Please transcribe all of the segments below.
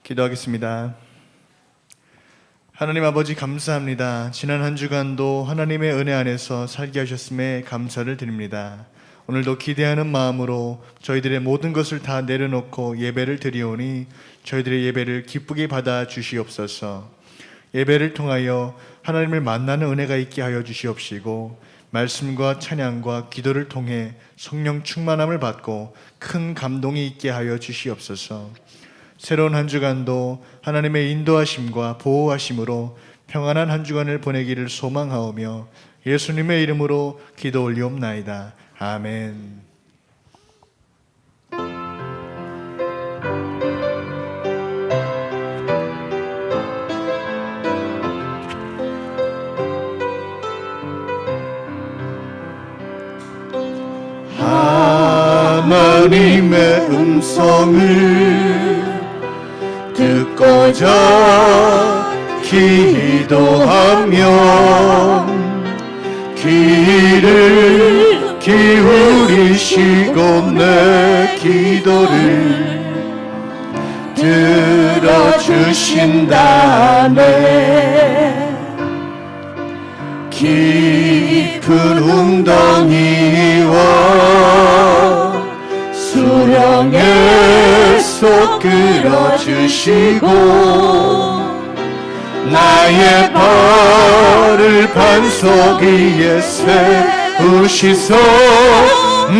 기도하겠습니다. 하나님 아버지 감사합니다. 지난 한 주간도 하나님의 은혜 안에서 살게 하셨음에 감사를 드립니다. 오늘도 기대하는 마음으로 저희들의 모든 것을 다 내려놓고 예배를 드리오니 저희들의 예배를 기쁘게 받아 주시옵소서. 예배를 통하여 하나님을 만나는 은혜가 있게 하여 주시옵시고, 말씀과 찬양과 기도를 통해 성령 충만함을 받고 큰 감동이 있게 하여 주시옵소서. 새로운 한 주간도 하나님의 인도하심과 보호하심으로 평안한 한 주간을 보내기를 소망하오며 예수님의 이름으로 기도 올리옵나이다. 아멘. 하나님의 음성을 듣고자 기도하며 귀를 기울이시고 내 기도를 들어주신다네. 깊은 웅덩이와 수렁에서 끌어주시고 나의 발을 반석 위에 세우시소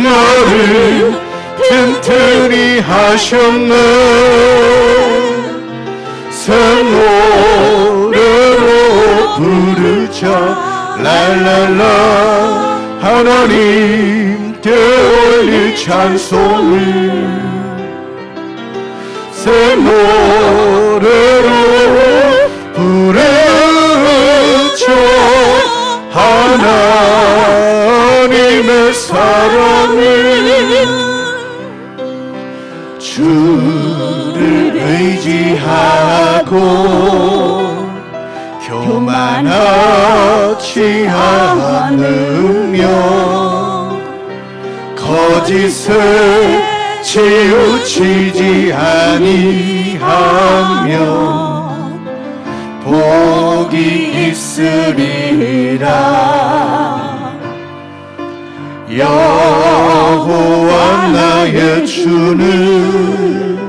너를 튼튼히 하셨네. 새 노래로 부르자 랄랄라 하나님께 올릴 찬송을 새 노래로 부르자 하나님의 사랑을 주를 의지하고 교만하지 않으며 거짓을 치우치지 아니하며 복이 있으리라. 여호와 나의 주는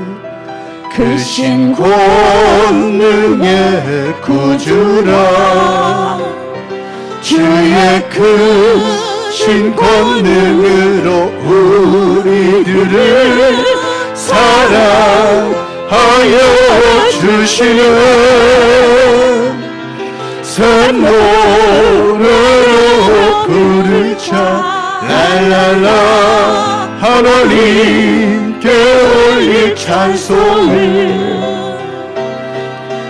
크신 권능의 구주라. 주의 크신 권능으로 우리들을 사랑하여 주시는 새 노래로 부르자 랄랄라 하나님께 올릴 찬송을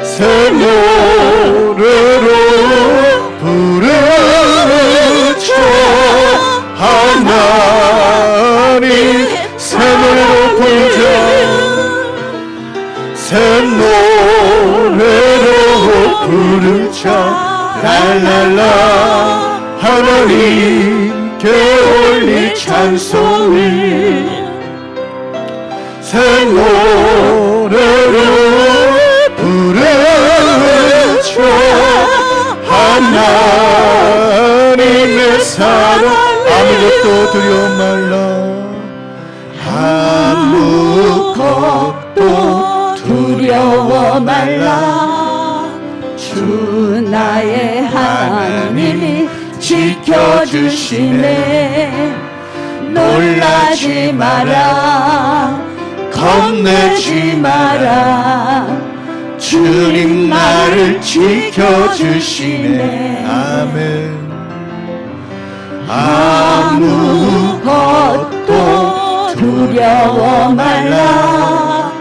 새 노래로 부르자 하나님 새 노래로 부르자 새 노래로 부르자 랄랄라 하나님께 올릴 찬송을 새 노래로 부르자 하나님의 사랑 아무것도 두려워 말라. 아무것도 두려워 말라. 주 나의 하나님이 지켜주시네. 놀라지 마라, 겁내지 마라. 주님 나를 지켜주시네. 아멘. 아무것도 두려워 말라.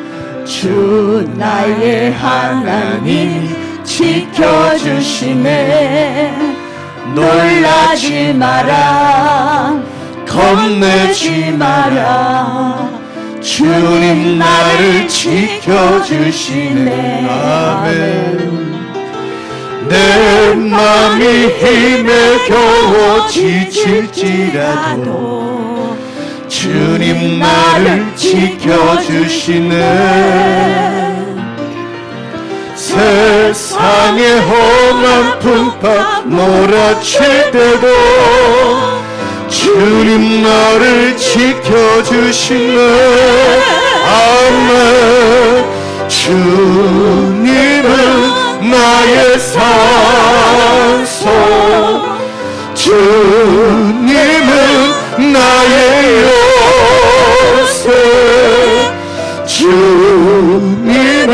주 나의 하나님 지켜주시네. 놀라지 마라, 겁내지 마라. 주님 나를 지켜주시네. 아멘. 내 맘이 힘에 겨워 지칠지라도 주님 나를 지켜주시네. 세상의 험한 풍파 몰아칠 때도 주님 나를 지켜주시네. 아멘. 주님은 나의 산소, 주님은 나의 요새, 주님은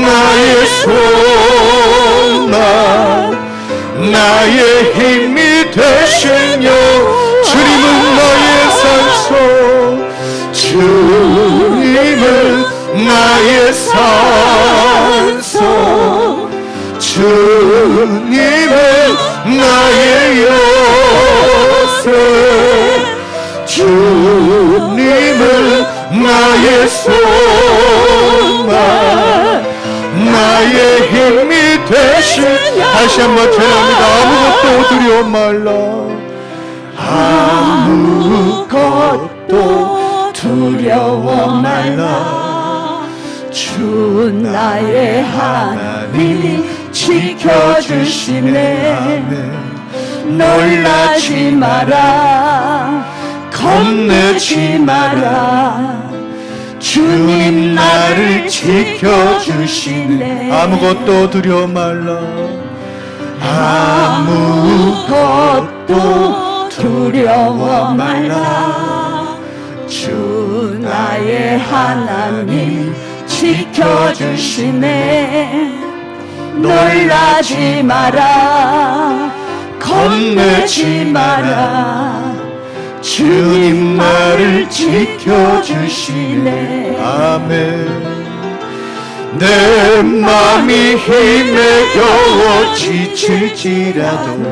나의 소망, 나의 힘이 되시며 주님은 나의 산소, 주님은 나의 산소, 주님은 나의 요새, 주님은 나의 소망, 나의 힘이 되신. 다시 한번 전합니다. 아무것도 두려워 말라. 아무것도 두려워 말라. 주 나의 하나님이 지켜주시네. 놀라지 마라, 겁내지 마라. 주님 나를 지켜주시네. 아무것도 두려워 말라. 아무것도 두려워 말라. 주 나의 하나님 지켜주시네. 놀라지 마라, 겁내지 마라. 주님 나를 지켜주시네. 아멘. 내 맘이 힘에 겨워 지칠지라도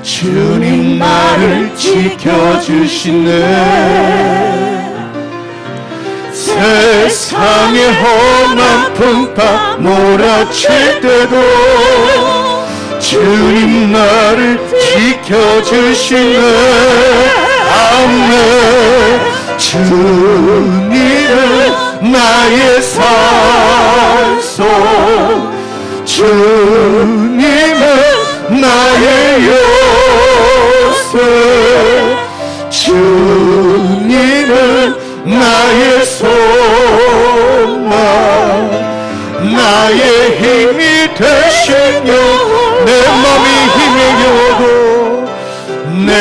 주님 나를 지켜주시네. 세상의 험한 풍파 몰아칠 때도 주님 나를 지켜주시네. 아멘. 주님은 나의 산소, 주님은 나의 요새, 주님은 나의 소망, 나의 힘이 되시며 내 맘이 힘에 겨워도, 내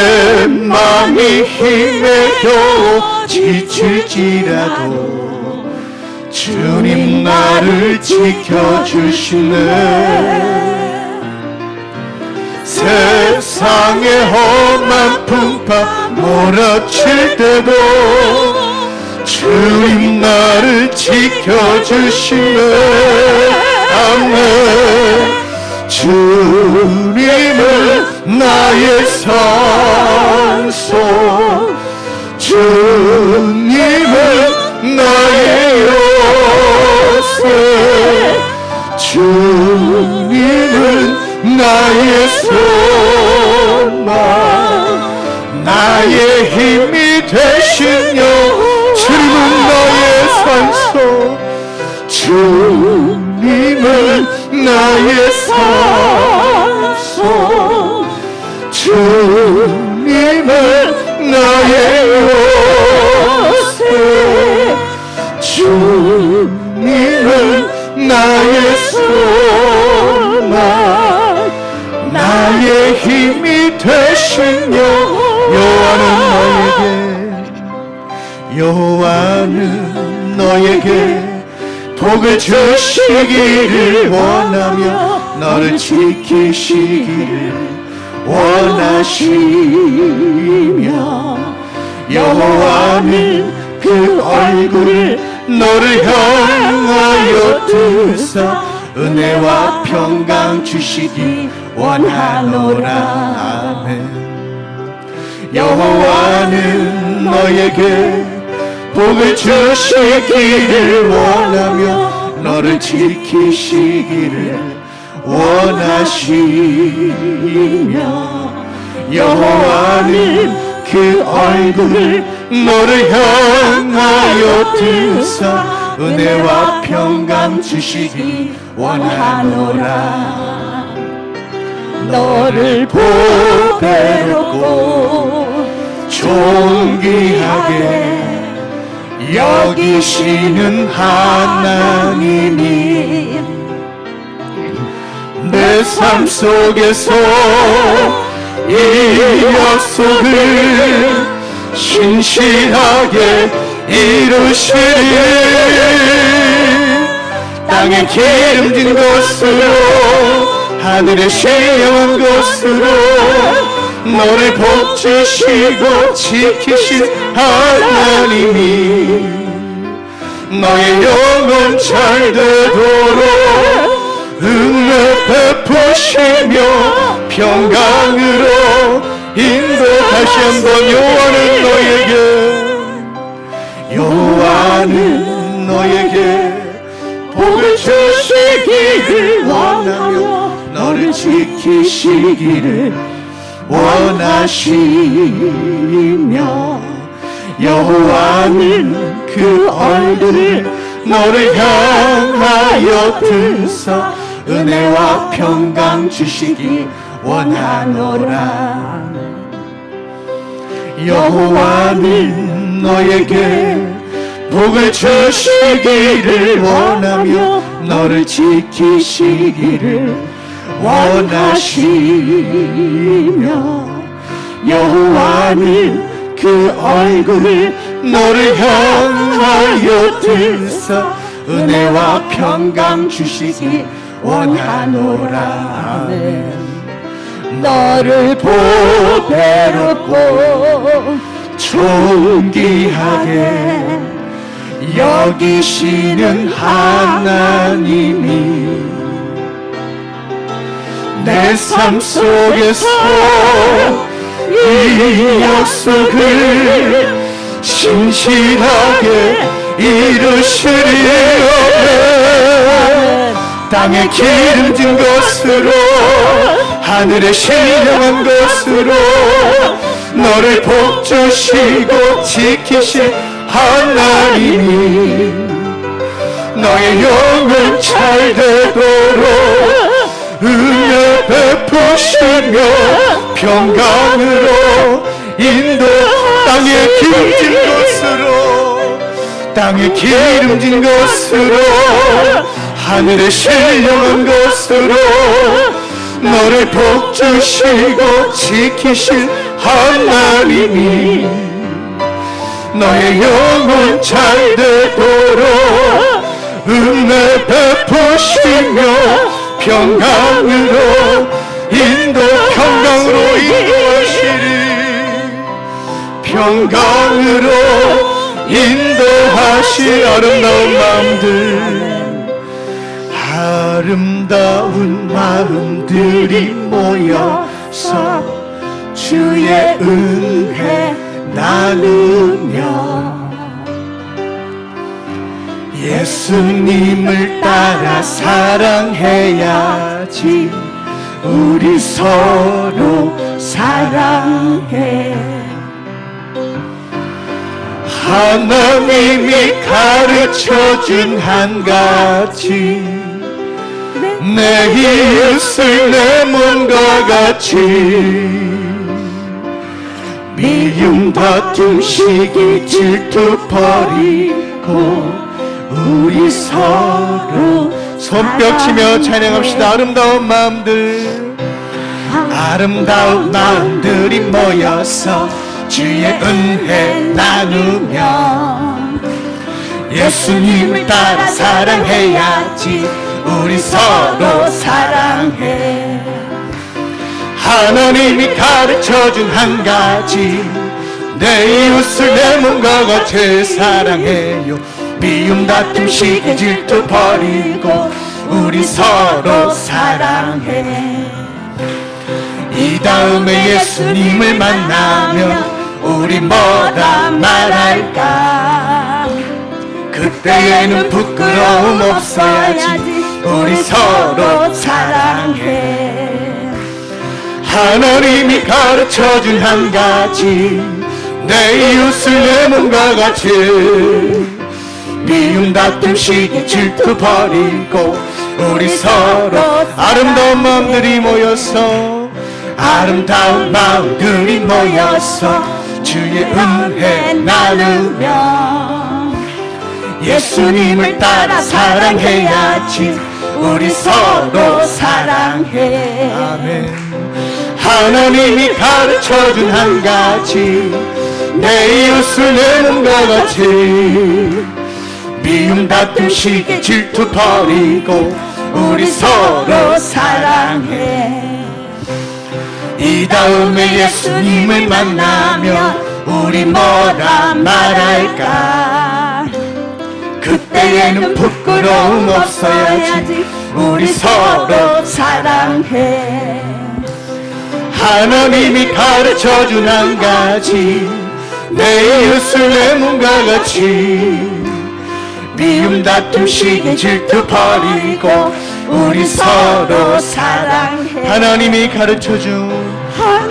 맘이 힘에 겨워 지칠지라도 주님 나를 지켜주시네. 세상의 험한 풍파 몰아칠 때도 주님 나를 지켜주시네. 아멘. 주님은 나의 산소, 주님은 나의 요새, 주님은 나의 소망, 나의 힘이 되시며 주님은 나의 산소, 주님은 나의 산소, 주님은 나의 요새, 주님은 나의 소망, 나의 힘이 되시며 여호와는 너에게 복을 주시기를 원하며 너를 지키시기를 원하시며, 여호와는 그 얼굴을 너를 향하여 드사 은혜와 평강 주시기 원하노라. 아멘. 여호와는 너에게 복을 주시기를 원하며 너를 지키시기를 원하시며, 여호와는 그 얼굴을 너를 향하여 드사 은혜와 평강 주시기 원하노라. 너를 보배롭고 존귀하게 여기시는 하나님이 내 삶 속에서 이 약속을 신실하게 이루시리. 땅에 기름진 것으로 하늘에 신령한 것으로 너를 복주시고 지키신 하나님이 너의 영혼 잘 되도록 은혜 베푸시며 평강으로 인도하시. 한번 여호와는 너에게 복을 주시기를 원하며 너를 지키시기를 원하시며 여호와는 그 얼굴을 너를 향하여 들사 은혜와 평강 주시기 원하노라. 여호와는 너에게 복을 주시기를 원하며 너를 지키시기를 원하시며 여호와는 그 얼굴을 너를 향하여 들사 은혜와 평강 주시기 원하노라. 너를 보배롭고 존귀하게 여기시는 하나님이 내 삶 속에서 이 약속을 신실하게 이루시리요. 땅에 기름진 것으로 하늘에 신령한 것으로 너를 복주시고 지키신 하나님이 너의 영혼 잘 되도록 은혜 베푸시며 평강으로 인도. 땅에 기름진 것으로 하늘에 신령한 것으로 너를 복주시고 지키신 하나님이 너의 영혼 잘 되도록 은혜 베푸시며 평강으로 평강으로 인도하시리. 평강으로 인도하시. 아름다운 마음들이 모여서 주의 은혜 나누며 예수님을 따라 사랑해야지. 우리 서로 사랑해. 하나님이 가르쳐준 한 가지 내 이웃을 내 몸과 같이 미움 다툼 시기 질투 버리고 우리 서로 손뼉치며 찬양합시다. 아름다운 마음들이 모여서 주의 은혜 나누며 예수님을 따라 사랑해야지. 우리 서로 사랑해. 하나님이 가르쳐준 한 가지 내 이웃을 내 몸과 같이 사랑해요. 미움 다툼 시기 질투 버리고 우리 서로 사랑해. 이 다음에 예수님을 만나면 우리 뭐라 말할까. 그때에는 부끄러움 없어야지. 우리 서로 사랑해. 하나님이 가르쳐준 한 가지 내 이웃을 내 몸과 같이 미움 다툼 시기 질투 버리고 우리 서로 아름다운 마음들이 모여서 아름다운 마음들이 모여서 주의 은혜 나누며 예수님을 따라 사랑해야지. 우리 서로 사랑해. 아멘. 하나님이 가르쳐준 한 가지, 내 이웃을 내 몸과 같이 미움 다툼 시기 질투 버리고 우리 서로 사랑해. 이 다음에 예수님을 만나면 우리 뭐라 말할까? 그때에는 부끄러움 없어야지. 우리 서로 사랑해. 하나님이 가르쳐준 한 가지, 내 이웃을 내 몸과 같이 미움 다툼 시기 질투 버리고 우리 서로 사랑해. 하나님이 가르쳐준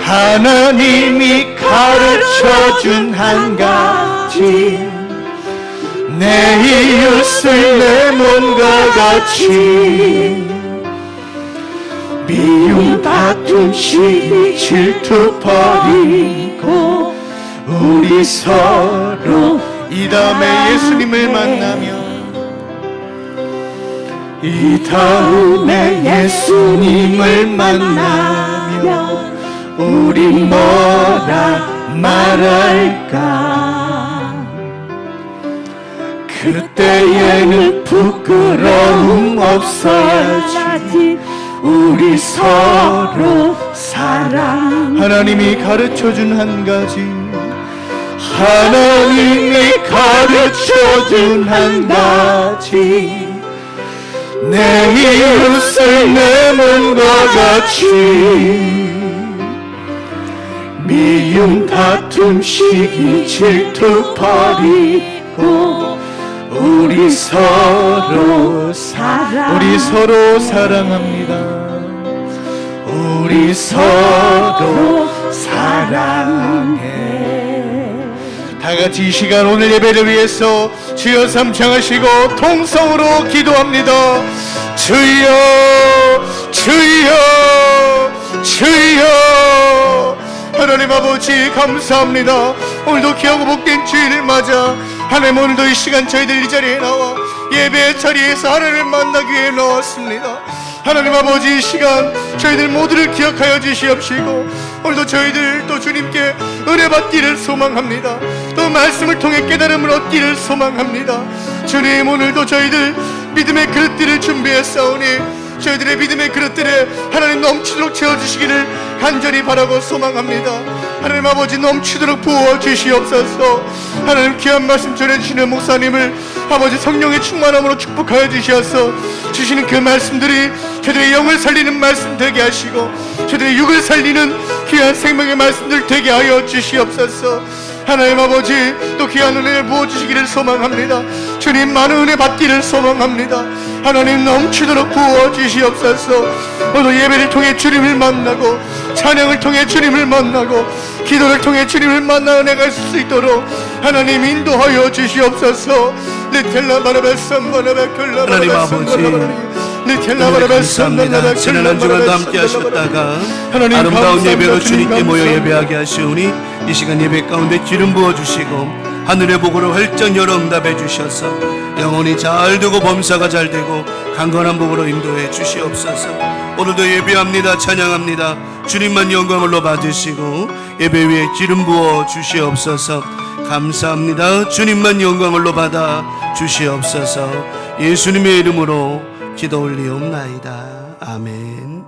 하나님이 가르쳐준 한 가지, 내 이웃을 내 몸과 같이 미움 다툼 시기 질투 버리고 우리 서로 이 다음에 예수님을 만나면 이 다음에 예수님을 만나면 우리 뭐라 말할까? 그때에는 부끄러움 없어야지. 우리 서로 사랑. 하나님이 가르쳐준 한 가지, 하나님이 가르쳐준 한 가지, 내 이웃을 내 몸과 같이 미움 다툼 시기 질투 버리고 우리 서로 사랑. 우리 서로 사랑합니다. 우리 서로 사랑해. 다 같이 이 시간 오늘 예배를 위해서 주여 삼창하시고 통성으로 기도합니다. 주여 주여 주여. 하나님 아버지 감사합니다. 오늘도 귀하고 복된 주일을 맞아 하나님 오늘도 이 시간 저희들 이 자리에 나와 예배 자리에서 하나님을 만나기 위해 나왔습니다. 하나님 아버지 이 시간 저희들 모두를 기억하여 주시옵시고 오늘도 저희들 또 주님께 은혜 받기를 소망합니다. 또 말씀을 통해 깨달음을 얻기를 소망합니다. 주님 오늘도 저희들 믿음의 그릇들을 준비했사오니 저희들의 믿음의 그릇들에 하나님 넘치도록 채워주시기를 간절히 바라고 소망합니다. 하나님 아버지 넘치도록 부어주시옵소서. 하나님 귀한 말씀 전해주시는 목사님을 아버지 성령의 충만함으로 축복하여 주시어서 주시는 그 말씀들이 저들의 영을 살리는 말씀 되게 하시고 저들의 육을 살리는 귀한 생명의 말씀들 되게 하여 주시옵소서. 하나님 아버지 또 귀한 은혜를 부어주시기를 소망합니다. 주님 많은 은혜 받기를 소망합니다. 하나님 넘치도록 부어주시옵소서. 오늘 예배를 통해 주님을 만나고 찬양을 통해 주님을 만나고 기도를 통해 주님을 만나 은혜가 있을 수 있도록 하나님 인도하여 주시옵소서. 하나님 아버지 감사합니다. 지난 한 주간도 함께 하셨다가 아름다운 예배로 주님께 모여 예배하게 하시오니 이 시간 예배 가운데 기름 부어주시고 하늘의 복으로 활짝 열어 응답해 주셔서 영혼이 잘 되고 범사가 잘 되고 강건한 복으로 인도해 주시옵소서. 오늘도 예배합니다. 찬양합니다. 주님만 영광을로 받으시고 예배 위에 기름 부어 주시옵소서. 감사합니다. 주님만 영광을로 받아 주시옵소서. 예수님의 이름으로 기도 올리옵나이다. 아멘.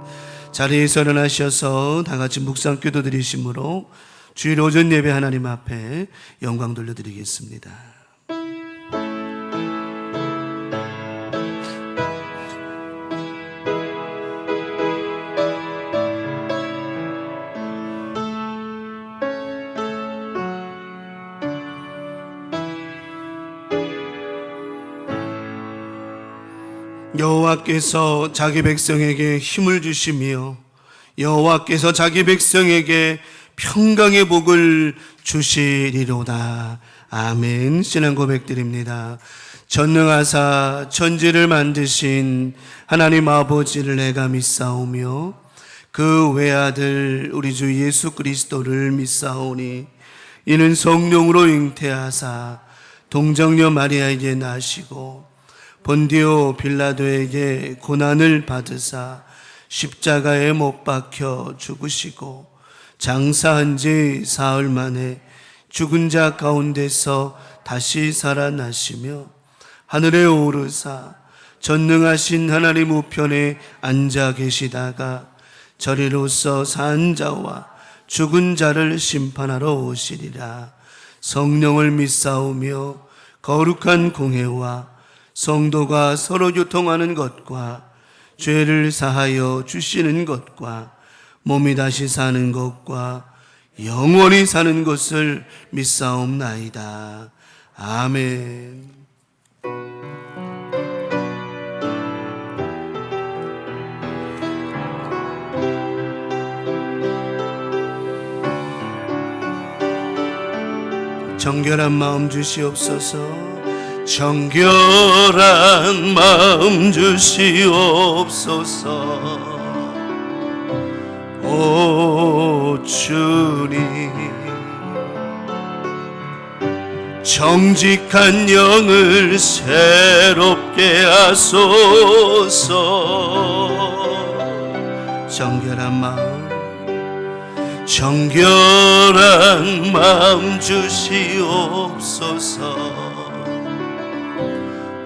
자리에서 일어나셔서 다같이 묵상 기도 드리심으로 주일 오전 예배 하나님 앞에 영광 돌려드리겠습니다. 여호와께서 자기 백성에게 힘을 주시며 여호와께서 자기 백성에게 평강의 복을 주시리로다. 아멘. 신앙 고백드립니다. 전능하사 천지를 만드신 하나님 아버지를 내가 믿사오며 그 외아들 우리 주 예수 그리스도를 믿사오니 이는 성령으로 잉태하사 동정녀 마리아에게 나시고 본디오 빌라도에게 고난을 받으사 십자가에 못 박혀 죽으시고 장사한 지 사흘 만에 죽은 자 가운데서 다시 살아나시며 하늘에 오르사 전능하신 하나님 우편에 앉아 계시다가 저리로서 산 자와 죽은 자를 심판하러 오시리라. 성령을 믿사오며 거룩한 공회와 성도가 서로 교통하는 것과 죄를 사하여 주시는 것과 몸이 다시 사는 것과 영원히 사는 것을 믿사옵나이다. 아멘. 정결한 마음 주시옵소서. 정결한 마음 주시옵소서. 오 주님, 정직한 영을 새롭게 하소서. 정결한 마음 주시옵소서.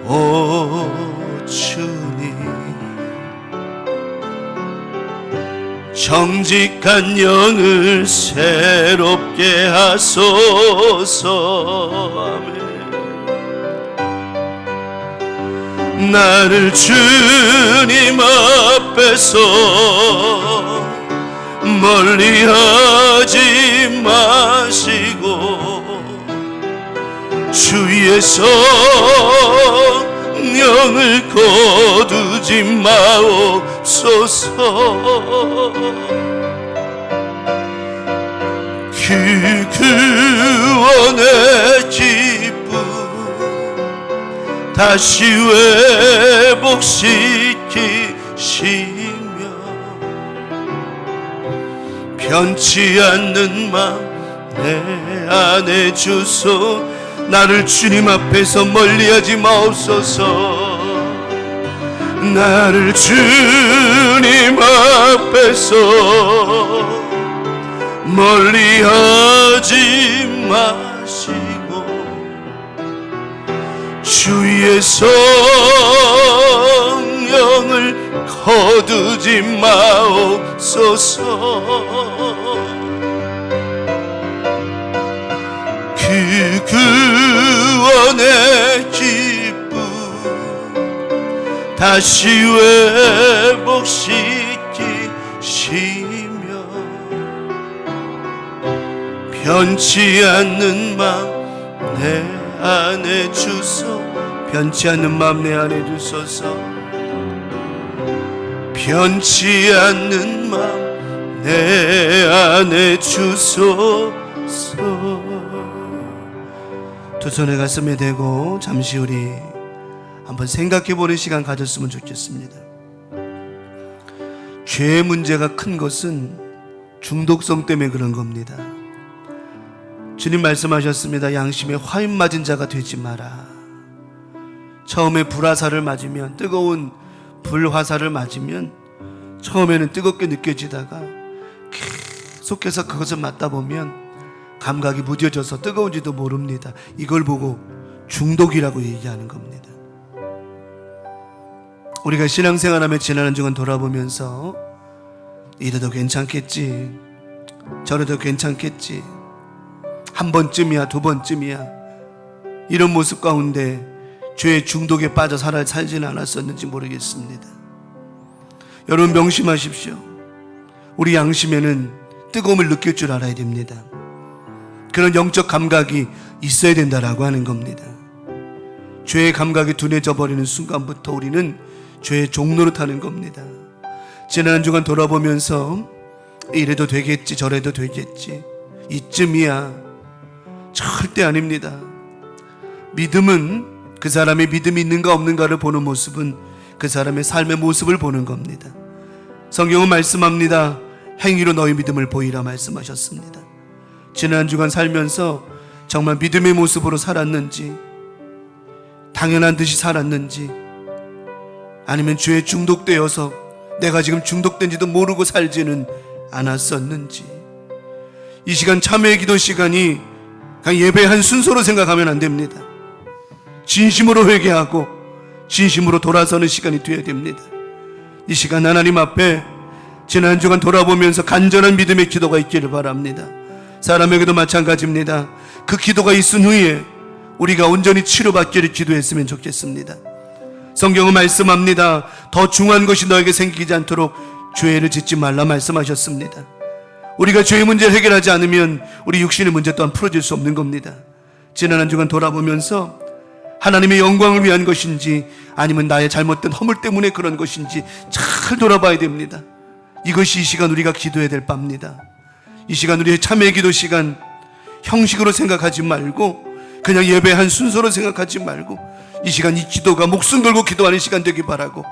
오 주님, 정직한 영을 새롭게 하소서. 아멘. 나를 주님 앞에서 멀리하지 마시고 주의 성령을 거두지 마옵소서. 그 구원의 기쁨 다시 회복시키시며 변치 않는 마음 내 안에 주소. 나를 주님 앞에서 멀리하지 마옵소서. 나를 주님 앞에서 멀리하지 마시고 주의 성령을 거두지 마옵소서. 그 구원의 기쁨 다시 회복시키시며 변치 않는 마음 내 안에 주소. 변치 않는 마음 내 안에 주소서. 변치 않는 마음 내 안에 주소서. 두 손을 가슴에 대고 잠시 우리 한번 생각해보는 시간 가졌으면 좋겠습니다. 죄의 문제가 큰 것은 중독성 때문에 그런 겁니다. 주님 말씀하셨습니다. 양심에 화인 맞은 자가 되지 마라. 처음에 불화살을 맞으면, 뜨거운 불화살을 맞으면 처음에는 뜨겁게 느껴지다가 계속해서 그것을 맞다 보면 감각이 무뎌져서 뜨거운지도 모릅니다. 이걸 보고 중독이라고 얘기하는 겁니다. 우리가 신앙생활하며 지난 한 주간 돌아보면서 이래도 괜찮겠지, 저래도 괜찮겠지, 한 번쯤이야, 두 번쯤이야, 이런 모습 가운데 죄의 중독에 빠져 살지는 않았었는지 모르겠습니다. 여러분 명심하십시오. 우리 양심에는 뜨거움을 느낄 줄 알아야 됩니다. 그런 영적 감각이 있어야 된다라고 하는 겁니다. 죄의 감각이 둔해져 버리는 순간부터 우리는 죄의 종로로 타는 겁니다. 지난 한 주간 돌아보면서 이래도 되겠지, 저래도 되겠지, 이쯤이야, 절대 아닙니다. 믿음은 그 사람의 믿음이 있는가 없는가를 보는 모습은 그 사람의 삶의 모습을 보는 겁니다. 성경은 말씀합니다. 행위로 너희 믿음을 보이라 말씀하셨습니다. 지난 주간 살면서 정말 믿음의 모습으로 살았는지, 당연한 듯이 살았는지, 아니면 죄에 중독되어서 내가 지금 중독된지도 모르고 살지는 않았었는지, 이 시간 참회의 기도 시간이 그냥 예배의 한 순서로 생각하면 안 됩니다. 진심으로 회개하고 진심으로 돌아서는 시간이 되어야 됩니다. 이 시간 하나님 앞에 지난 주간 돌아보면서 간절한 믿음의 기도가 있기를 바랍니다. 사람에게도 마찬가지입니다. 그 기도가 있은 후에 우리가 온전히 치료받기를 기도했으면 좋겠습니다. 성경은 말씀합니다. 더 중요한 것이 너에게 생기지 않도록 죄를 짓지 말라 말씀하셨습니다. 우리가 죄의 문제를 해결하지 않으면 우리 육신의 문제 또한 풀어질 수 없는 겁니다. 지난 한 주간 돌아보면서 하나님의 영광을 위한 것인지 아니면 나의 잘못된 허물 때문에 그런 것인지 잘 돌아봐야 됩니다. 이것이 이 시간 우리가 기도해야 될 바입니다. 이 시간 우리의 참회 기도 시간 형식으로 생각하지 말고 그냥 예배 한 순서로 생각하지 말고 이 시간 이 기도가 목숨 걸고 기도하는 시간 되기 바라고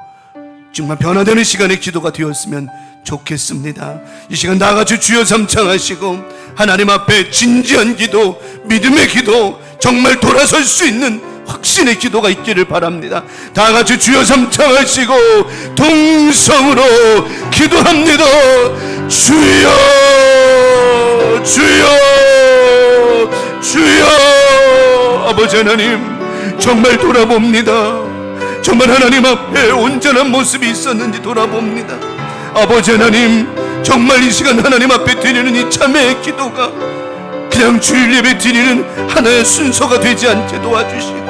정말 변화되는 시간의 기도가 되었으면 좋겠습니다. 이 시간 나같이 주여 삼창하시고 하나님 앞에 진지한 기도, 믿음의 기도, 정말 돌아설 수 있는 확신의 기도가 있기를 바랍니다. 다 같이 주여 삼창하시고 동성으로 기도합니다. 주여, 주여, 주여. 아버지 하나님, 정말 돌아봅니다. 정말 하나님 앞에 온전한 모습이 있었는지 돌아봅니다. 아버지 하나님, 정말 이 시간 하나님 앞에 드리는 이 참회의 기도가 그냥 주일 예배 드리는 하나의 순서가 되지 않게 도와주시고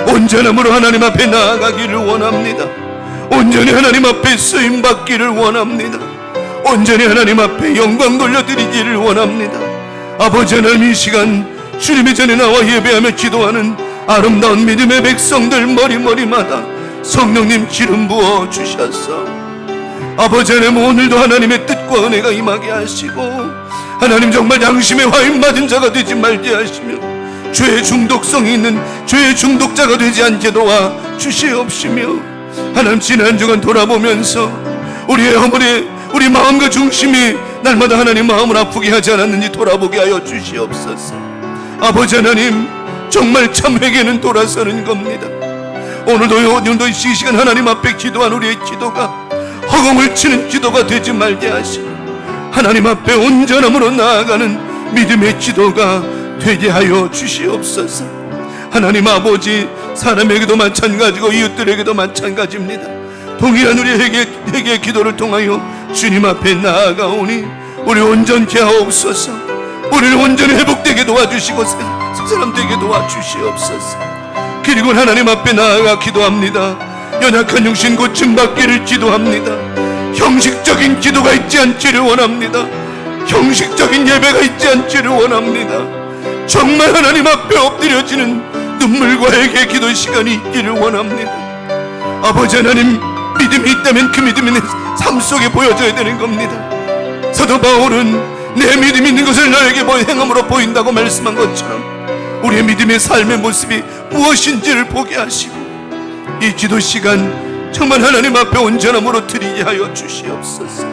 온전함으로 하나님 앞에 나아가기를 원합니다. 온전히 하나님 앞에 쓰임받기를 원합니다. 온전히 하나님 앞에 영광 돌려드리기를 원합니다. 아버지 하나님, 이 시간 주님의 전에 나와 예배하며 기도하는 아름다운 믿음의 백성들 머리마다 성령님 기름 부어 주셨어. 아버지 하나님, 오늘도 하나님의 뜻과 은혜가 임하게 하시고 하나님 정말 양심의 화인 받은 자가 되지 말게 하시며 죄의 중독성이 있는 죄의 중독자가 되지 않게 도와 주시옵시며 하나님 지난 주간 돌아보면서 우리의 허물에 우리 마음과 중심이 날마다 하나님 마음을 아프게 하지 않았는지 돌아보게 하여 주시옵소서. 아버지 하나님, 정말 참 회개는 돌아서는 겁니다. 오늘도 이 시간 하나님 앞에 기도한 우리의 기도가 허공을 치는 기도가 되지 말게 하시고 하나님 앞에 온전함으로 나아가는 믿음의 기도가 되게 하여 주시옵소서. 하나님 아버지, 사람에게도 마찬가지고 이웃들에게도 마찬가지입니다. 동일한 우리 회개의 기도를 통하여 주님 앞에 나아가오니 우리 온전케 하옵소서. 우리를 온전히 회복되게 도와주시고 새 사람 되게 도와주시옵소서. 그리고 하나님 앞에 나아가 기도합니다. 연약한 육신 고침받기를 기도합니다. 형식적인 기도가 있지 않기를 원합니다. 형식적인 예배가 있지 않기를 원합니다. 정말 하나님 앞에 엎드려지는 눈물과 회개의 기도 시간이 있기를 원합니다. 아버지 하나님, 믿음이 있다면 그 믿음이 내 삶 속에 보여져야 되는 겁니다. 사도 바울은 내 믿음이 있는 것을 너에게 행함으로 보인다고 말씀한 것처럼 우리의 믿음의 삶의 모습이 무엇인지를 보게 하시고 이 기도 시간 정말 하나님 앞에 온전함으로 드리게 하여 주시옵소서.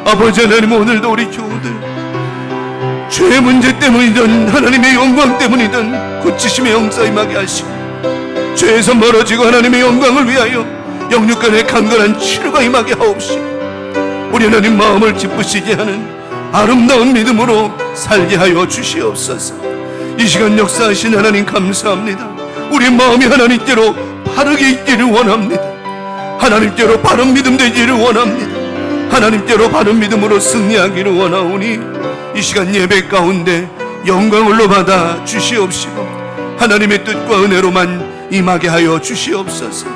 아버지 하나님, 오늘도 우리 교우들 죄의 문제 때문이든 하나님의 영광 때문이든 고치심의 영사 임하게 하시고 죄에서 멀어지고 하나님의 영광을 위하여 영육간의 강건한 치료가 임하게 하옵시고 우리 하나님 마음을 기쁘시게 하는 아름다운 믿음으로 살게 하여 주시옵소서. 이 시간 역사하신 하나님 감사합니다. 우리 마음이 하나님께로 바르게 있기를 원합니다. 하나님께로 바른 믿음 되기를 원합니다. 하나님께로 바른 믿음으로 승리하기를 원하오니 이 시간 예배 가운데 영광을로 받아 주시옵시고 하나님의 뜻과 은혜로만 임하게 하여 주시옵소서.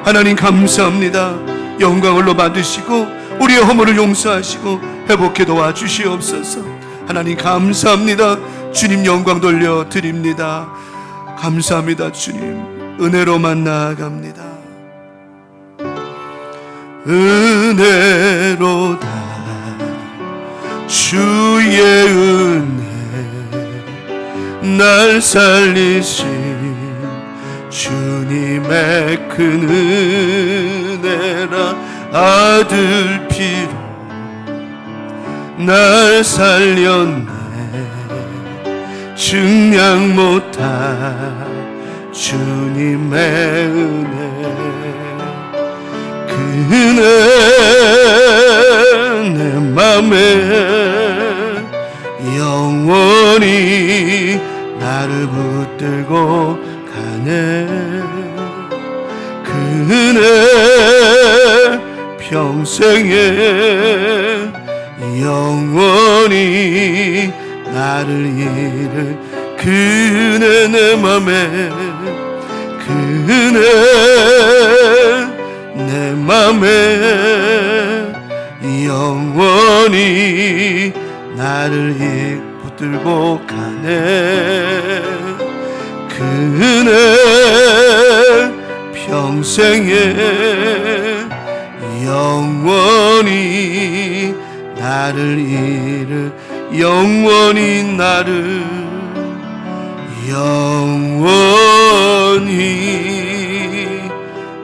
하나님 감사합니다. 영광을로 받으시고 우리의 허물을 용서하시고 회복해 도와 주시옵소서. 하나님 감사합니다. 주님 영광 돌려 드립니다. 감사합니다. 주님 은혜로만 나아갑니다. 은혜로다 주의 은혜 날 살리신 주님의 큰 은혜라 아들 피로 날 살렸네. 증량 못할 주님의 은혜, 그 은혜 내 맘에 영원히 나를 붙들고 가네. 그 은혜 평생에 영원히 나를 이를 그 은혜 내 맘에, 그 은혜 내 맘에 영원히 나를 붙들고 가네. 그 은혜 평생에 영원히 나를 이를, 영원히 나를, 영원히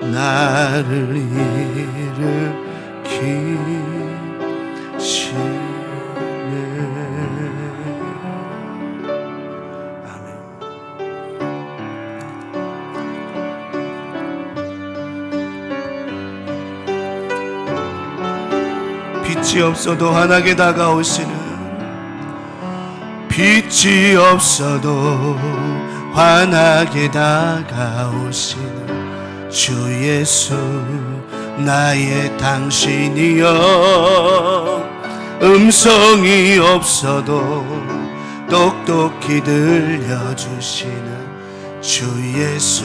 나를 일으키시네. 아멘. 빛이 없어도 환하게 다가오시는, 빛이 없어도 환하게 다가오시는 주 예수, 나의 당신이여. 음성이 없어도 똑똑히 들려주시는 주 예수,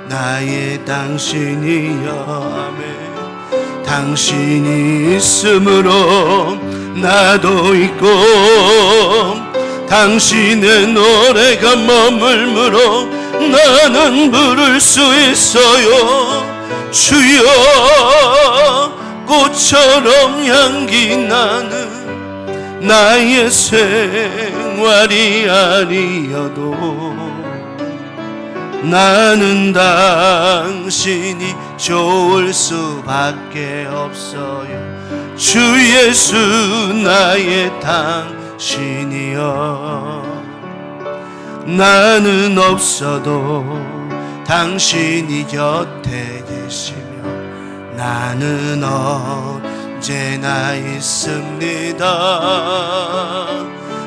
나의 당신이여. 아멘. 당신이 있음으로 나도 있고, 당신의 노래가 머물므로 나는 부를 수 있어요. 주여, 꽃처럼 향기 나는 나의 생활이 아니어도 나는 당신이 좋을 수밖에 없어요. 주 예수, 나의 당신이여. 나는 없어도 당신이 곁에 계시며 나는 언제나 있습니다.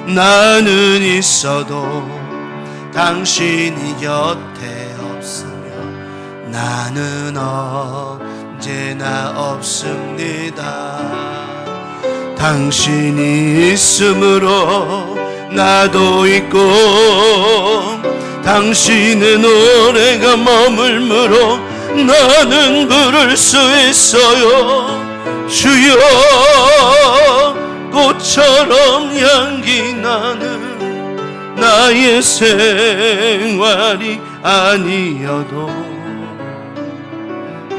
나는 있어도 당신이 곁에 없으며 나는 언제나 없습니다. 당신이 있음으로 나도 있고, 당신의 노래가 머물므로 나는 부를 수 있어요. 주여, 꽃처럼 향기 나는 나의 생활이 아니어도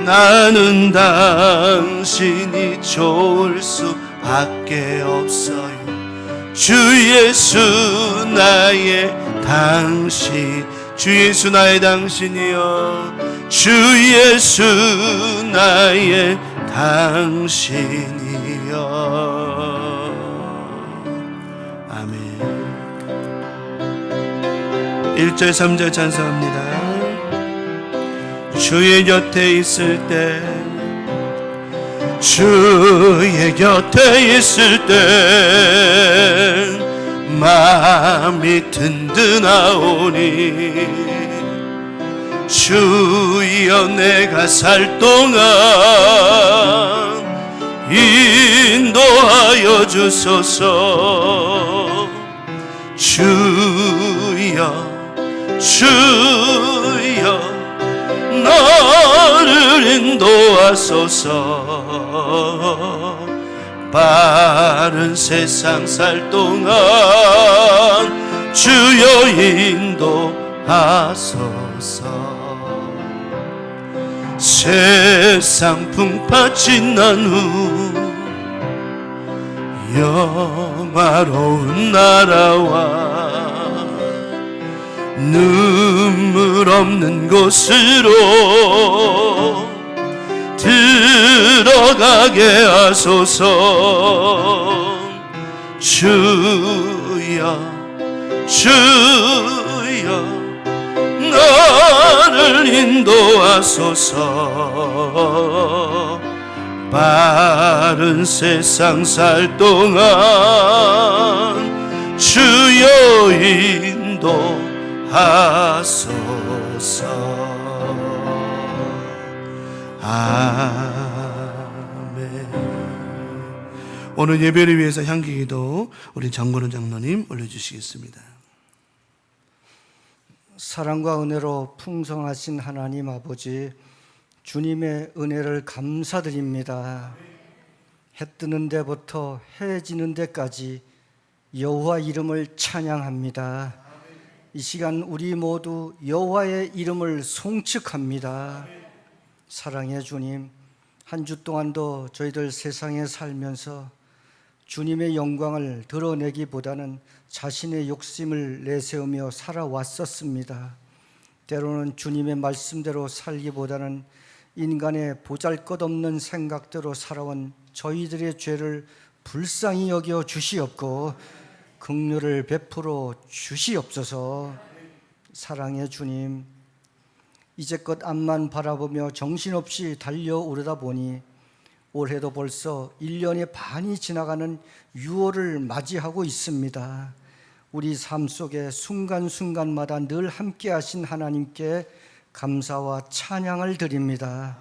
나는 당신이 좋을 수밖에 없어요. 주 예수, 나의 당신, 주 예수 나의 당신이여. 주 예수 나의 당신이여. 아멘. 1절 3절 찬송합니다. 주의 곁에 있을 때, 주의 곁에 있을 때 마음이 든든하오니, 주여 내가 살 동안 인도하여 주소서. 주여, 주여 나를 인도하소서. 바른 세상 살 동안 주여 인도하소서. 세상 풍파 지난 후 영화로운 나라와 눈 눈물 없는 곳으로 들어가게 하소서. 주여 주여 나를 인도하소서. 바른 세상 살 동안 주여 인도하소서. 아멘. 오늘 예배를 위해서 향기기도 우리 장건우 장로님 올려주시겠습니다. 사랑과 은혜로 풍성하신 하나님 아버지, 주님의 은혜를 감사드립니다. 해 뜨는 데부터 해 지는 데까지 여호와 이름을 찬양합니다. 이 시간 우리 모두 여호와의 이름을 송축합니다. 사랑의 주님, 한 주 동안도 저희들 세상에 살면서 주님의 영광을 드러내기보다는 자신의 욕심을 내세우며 살아왔었습니다. 때로는 주님의 말씀대로 살기보다는 인간의 보잘것없는 생각대로 살아온 저희들의 죄를 불쌍히 여겨 주시옵고 긍휼을 베풀어 주시옵소서. 사랑의 주님, 이제껏 앞만 바라보며 정신없이 달려오르다 보니 올해도 벌써 1년의 반이 지나가는 6월을 맞이하고 있습니다. 우리 삶 속에 순간순간마다 늘 함께 하신 하나님께 감사와 찬양을 드립니다.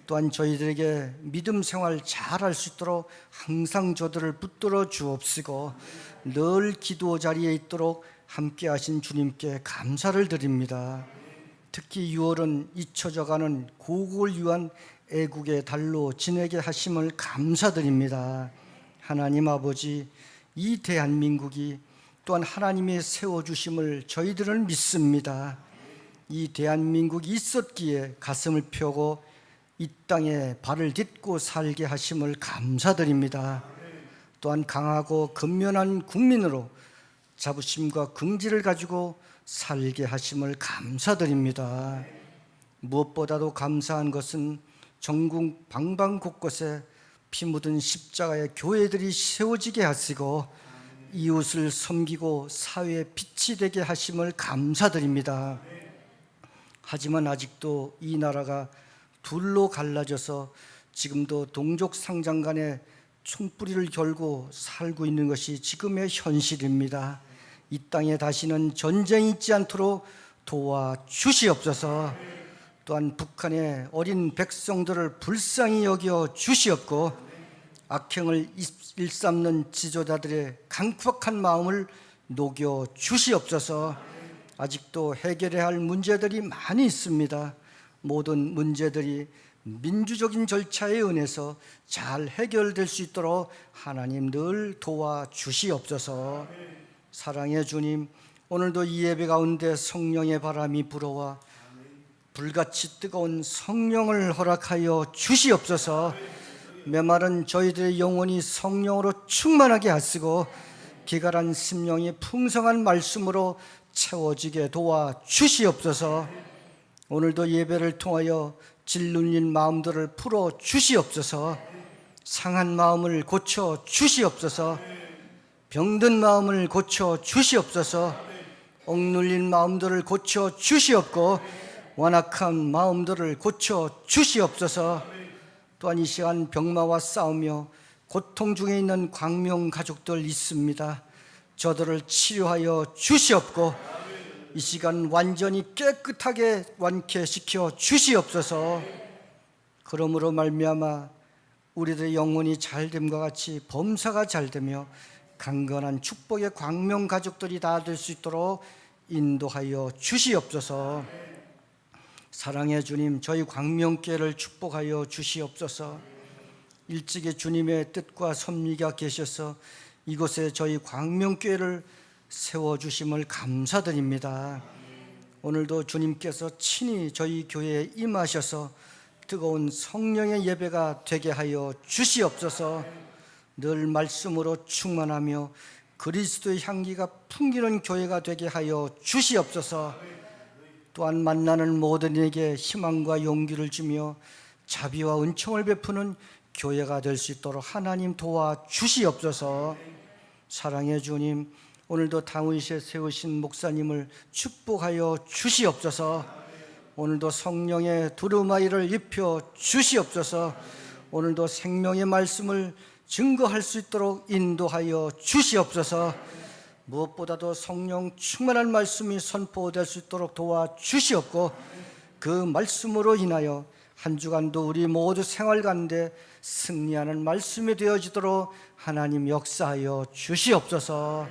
또한 저희들에게 믿음 생활 잘할 수 있도록 항상 저들을 붙들어 주옵시고 늘 기도 자리에 있도록 함께 하신 주님께 감사를 드립니다. 특히 6월은 잊혀져가는 고국을 위한 애국의 달로 지내게 하심을 감사드립니다. 하나님 아버지, 이 대한민국이 또한 하나님의 세워주심을 저희들은 믿습니다. 이 대한민국이 있었기에 가슴을 펴고 이 땅에 발을 딛고 살게 하심을 감사드립니다. 또한 강하고 근면한 국민으로 자부심과 긍지를 가지고 살게 하심을 감사드립니다. 무엇보다도 감사한 것은 전국 방방 곳곳에 피 묻은 십자가의 교회들이 세워지게 하시고 이웃을 섬기고 사회의 빛이 되게 하심을 감사드립니다. 하지만 아직도 이 나라가 둘로 갈라져서 지금도 동족 상장 간에 총뿌리를 결고 살고 있는 것이 지금의 현실입니다. 이 땅에 다시는 전쟁이 있지 않도록 도와주시옵소서. 또한 북한의 어린 백성들을 불쌍히 여겨 주시옵고 악행을 일삼는 지도자들의 강팍한 마음을 녹여 주시옵소서. 아직도 해결해야 할 문제들이 많이 있습니다. 모든 문제들이 민주적인 절차에 의해서 잘 해결될 수 있도록 하나님 늘 도와주시옵소서. 사랑의 주님, 오늘도 이 예배 가운데 성령의 바람이 불어와 불같이 뜨거운 성령을 허락하여 주시옵소서. 메마른 저희들의 영혼이 성령으로 충만하게 하시고 기갈한 심령이 풍성한 말씀으로 채워지게 도와주시옵소서. 오늘도 예배를 통하여 짓눌린 마음들을 풀어 주시옵소서. 상한 마음을 고쳐 주시옵소서. 병든 마음을 고쳐 주시옵소서. 억눌린 마음들을 고쳐 주시옵고 완악한 마음들을 고쳐 주시옵소서. 또한 이 시간 병마와 싸우며 고통 중에 있는 광명 가족들 있습니다. 저들을 치료하여 주시옵고 이 시간 완전히 깨끗하게 완쾌시켜 주시옵소서. 그러므로 말미암아 우리들의 영혼이 잘됨과 같이 범사가 잘되며 강건한 축복의 광명 가족들이 다 될 수 있도록 인도하여 주시옵소서. 사랑의 주님, 저희 광명교회를 축복하여 주시옵소서. 일찍이 주님의 뜻과 섭리가 계셔서 이곳에 저희 광명교회를 세워주심을 감사드립니다. 오늘도 주님께서 친히 저희 교회에 임하셔서 뜨거운 성령의 예배가 되게 하여 주시옵소서. 늘 말씀으로 충만하며 그리스도의 향기가 풍기는 교회가 되게 하여 주시옵소서. 또한 만나는 모든 이에게 희망과 용기를 주며 자비와 은총을 베푸는 교회가 될 수 있도록 하나님 도와주시옵소서. 사랑의 주님, 오늘도 당의시에 세우신 목사님을 축복하여 주시옵소서. 오늘도 성령의 두루마리를 입혀 주시옵소서. 오늘도 생명의 말씀을 증거할 수 있도록 인도하여 주시옵소서. 무엇보다도 성령 충만한 말씀이 선포될 수 있도록 도와주시옵고, 그 말씀으로 인하여 한 주간도 우리 모두 생활 가운데 승리하는 말씀이 되어지도록 하나님 역사하여 주시옵소서.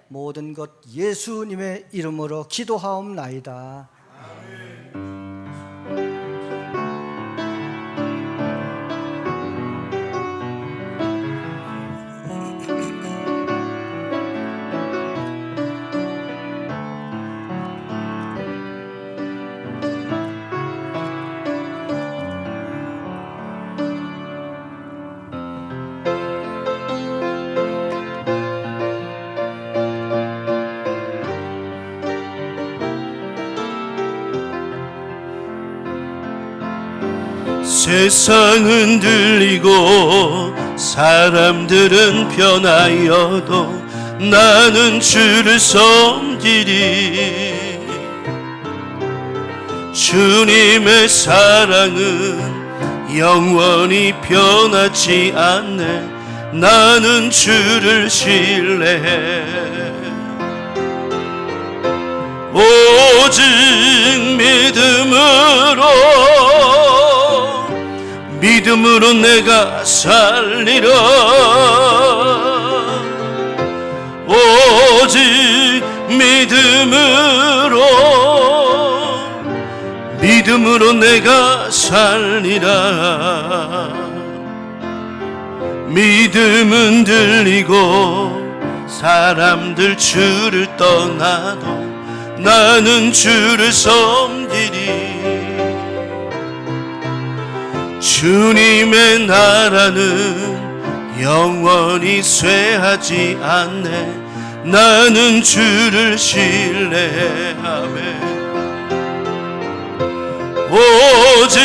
모든 것 예수님의 이름으로 기도하옵나이다. 세상은 들리고 사람들은 변하여도 나는 주를 섬기리. 주님의 사랑은 영원히 변하지 않네. 나는 주를 신뢰해. 오직 믿음으로 내가 살리라. 오직 믿음으로 내가 살리라. 믿음은 들리고 사람들 주를 떠나도 나는 주를 섬기리. 주님의 나라는 영원히 쇠하지 않네. 나는 주를 신뢰하네. 오직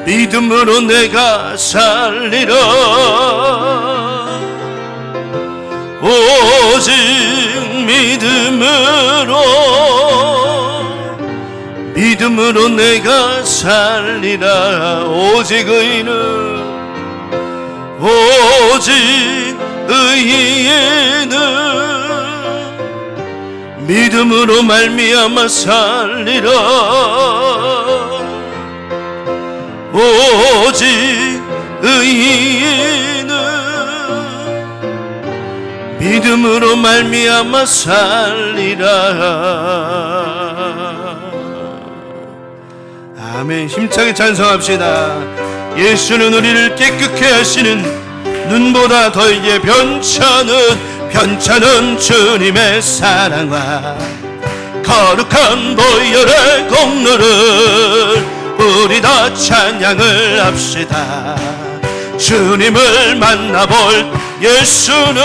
믿음으로 내가 살리라. 오직 믿음으로 내가 살리라. 오직 의인은 믿음으로 말미암아 살리라. 오직 의인은 믿음으로 말미암아 살리라. 아멘. 힘차게 찬송합시다. 예수는 우리를 깨끗게 하시는 눈보다 더 이게 변찮은 주님의 사랑과 거룩한 보혈의 공로를 우리 다 찬양을 합시다. 주님을 만나볼 예수는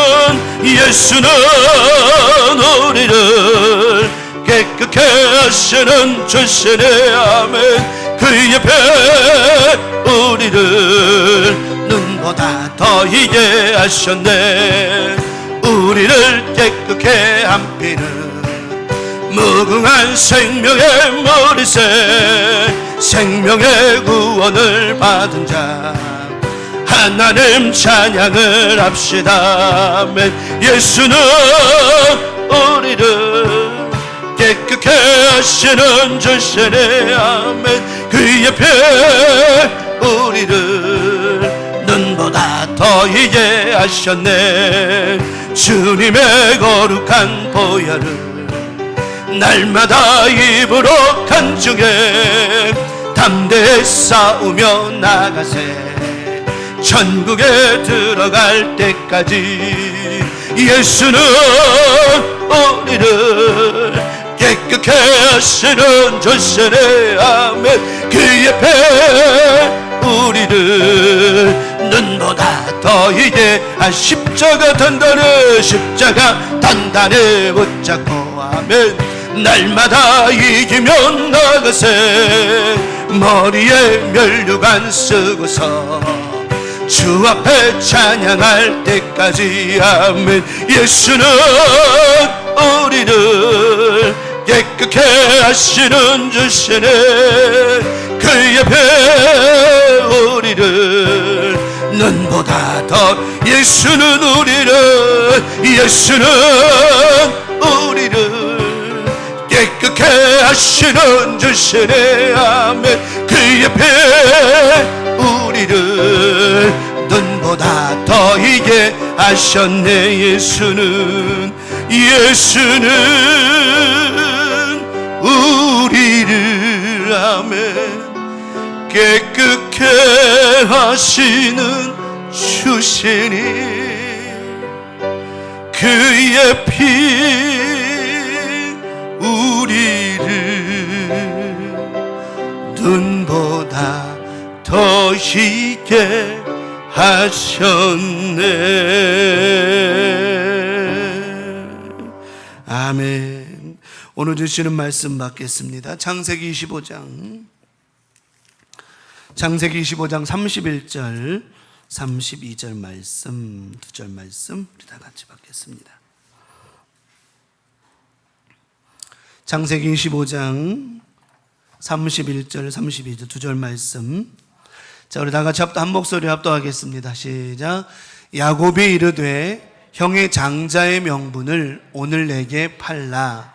우리를 깨끗게 하시는 주시네. 아멘. 그 옆에 우리를 눈보다 더 이게 하셨네. 우리를 깨끗게 한 피는 무궁한 생명의 머리새, 생명의 구원을 받은 자 하나님 찬양을 합시다. 아멘. 예수는 우리를 깨끗게 하시는 주시네. 아멘. 그 옆에 우리를 눈보다 더 이게 하셨네. 주님의 거룩한 보혈을 날마다 입으로 간증해 담대히 싸우며 나가세. 천국에 들어갈 때까지 예수는 우리를 깨끗게 하시는 주시네. 아멘. 그 옆에 우리를 눈보다 더 이게 십자가 단단히 붙잡고 아멘. 날마다 이기면 나가세 머리에 면류관 쓰고서 주 앞에 찬양할 때까지 아멘. 예수는 우리를 깨끗게 하시는 주시네. 그 옆에 우리를 눈보다 더 예수는 우리를 깨끗게 하시는 주시네 아멘. 그 옆에 우리를 눈보다 더 이게 하셨네. 예수는 우리를 아멘 깨끗게 하시는 주시니 그의 피 우리를 눈보다 더 희게 하셨네. 아멘. 오늘 주시는 말씀 받겠습니다. 창세기 25장 31절 32절 말씀, 2절 말씀 우리 다 같이 받겠습니다. 창세기 25장 31절 32절 2절 말씀. 자, 우리 다 같이 한 목소리 합독하겠습니다. 시작. 야곱이 이르되 형의 장자의 명분을 오늘 내게 팔라.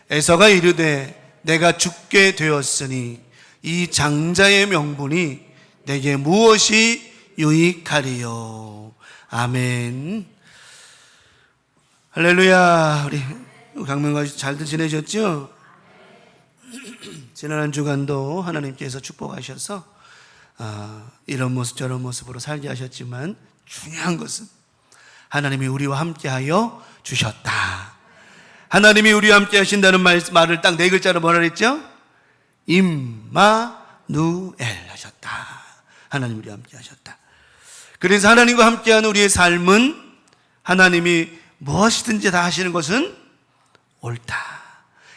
에서가 이르되 내가 죽게 되었으니 이 장자의 명분이 내게 무엇이 유익하리요. 아멘. 할렐루야. 우리 강명과 잘들 지내셨죠? 지난 한 주간도 하나님께서 축복하셔서 이런 모습 저런 모습으로 살게 하셨지만 중요한 것은 하나님이 우리와 함께하여 주셨다. 하나님이 우리와 함께 하신다는 말을 딱 4글자로 뭐라 그랬죠? 임마누엘 하셨다. 하나님 우리와 함께 하셨다. 그래서 하나님과 함께하는 우리의 삶은 하나님이 무엇이든지 다 하시는 것은 옳다.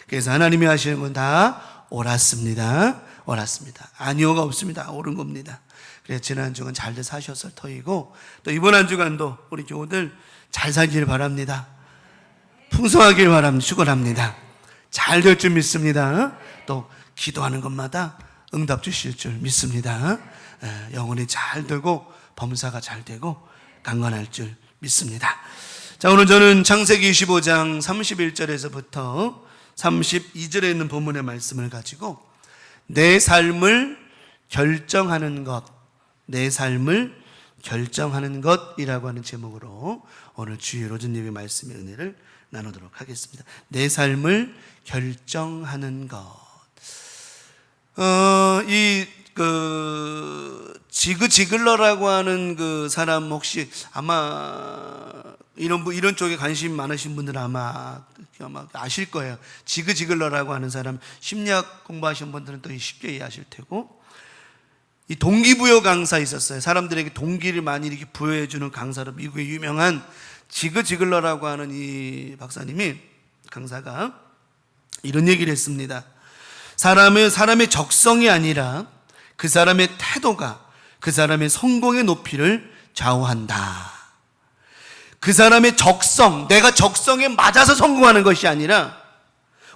그래서 하나님이 하시는 건 다 옳았습니다. 아니오가 없습니다. 옳은 겁니다. 그래서 지난 한 주간 잘들 사셨을 터이고 또 이번 한 주간도 우리 교우들 잘 살길 바랍니다. 풍성하길 바랍니다. 축원합니다. 잘 될 줄 믿습니다. 또 기도하는 것마다 응답 주실 줄 믿습니다. 영혼이 잘 되고 범사가 잘 되고 강건할 줄 믿습니다. 자, 오늘 저는 창세기 25장 31절에서부터 32절에 있는 본문의 말씀을 가지고 내 삶을 결정하는 것, 내 삶을 결정하는 것이라고 하는 제목으로 오늘 주의 로전 예배 말씀의 은혜를 나누도록 하겠습니다. 내 삶을 결정하는 것. 지그 지글러라고 하는 그 사람 혹시 아마 이런 쪽에 관심 많으신 분들은 아마 아실 거예요. 지그 지글러라고 하는 사람 심리학 공부하신 분들은 또 쉽게 이해하실 테고 이 동기부여 강사 있었어요. 사람들에게 동기를 많이 이렇게 부여해주는 강사로 미국의 유명한 지그 지글러라고 하는 이 박사님이 강사가 이런 얘기를 했습니다. 사람의 적성이 아니라 그 사람의 태도가 그 사람의 성공의 높이를 좌우한다. 그 사람의 적성, 내가 적성에 맞아서 성공하는 것이 아니라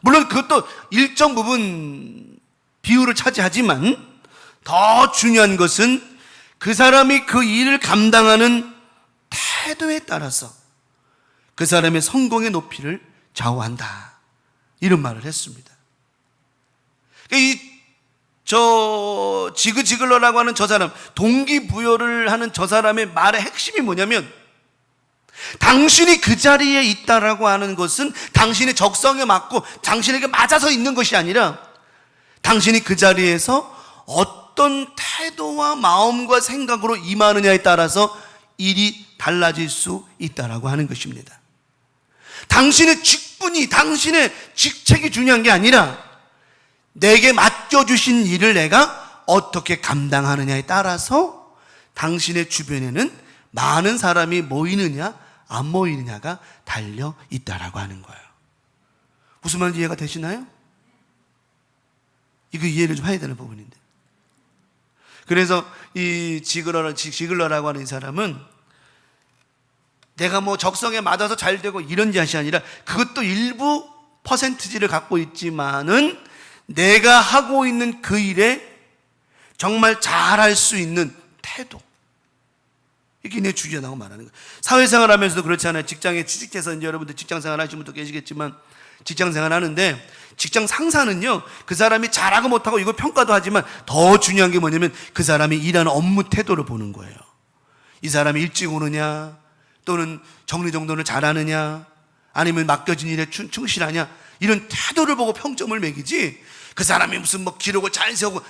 물론 그것도 일정 부분 비율을 차지하지만 더 중요한 것은 그 사람이 그 일을 감당하는 태도에 따라서 그 사람의 성공의 높이를 좌우한다. 이런 말을 했습니다. 지그 지글러라고 하는 저 사람, 동기부여를 하는 저 사람의 말의 핵심이 뭐냐면 당신이 그 자리에 있다라고 하는 것은 당신의 적성에 맞고 당신에게 맞아서 있는 것이 아니라 당신이 그 자리에서 어떤 태도와 마음과 생각으로 임하느냐에 따라서 일이 달라질 수 있다라고 하는 것입니다. 당신의 직분이, 당신의 직책이 중요한 게 아니라 내게 맡겨주신 일을 내가 어떻게 감당하느냐에 따라서 당신의 주변에는 많은 사람이 모이느냐 안 모이느냐가 달려 있다라고 하는 거예요. 무슨 말인지 이해가 되시나요? 이거 이해를 좀 해야 되는 부분인데. 그래서 이 지글러라고 하는 이 사람은 내가 뭐 적성에 맞아서 잘 되고 이런 것이 아니라 그것도 일부 퍼센티지를 갖고 있지만은 내가 하고 있는 그 일에 정말 잘할 수 있는 태도, 이게 내 주제라고 말하는 거예요. 사회생활 하면서도 그렇잖아요. 직장에 취직해서 이제 여러분들 직장생활 하시는 분도 계시겠지만 직장생활 하는데 직장 상사는요, 그 사람이 잘하고 못하고 이거 평가도 하지만 더 중요한 게 뭐냐면 그 사람이 일하는 업무 태도를 보는 거예요. 이 사람이 일찍 오느냐, 또는 정리정돈을 잘하느냐, 아니면 맡겨진 일에 충실하냐, 이런 태도를 보고 평점을 매기지 그 사람이 무슨 뭐 기록을 잘 세우고.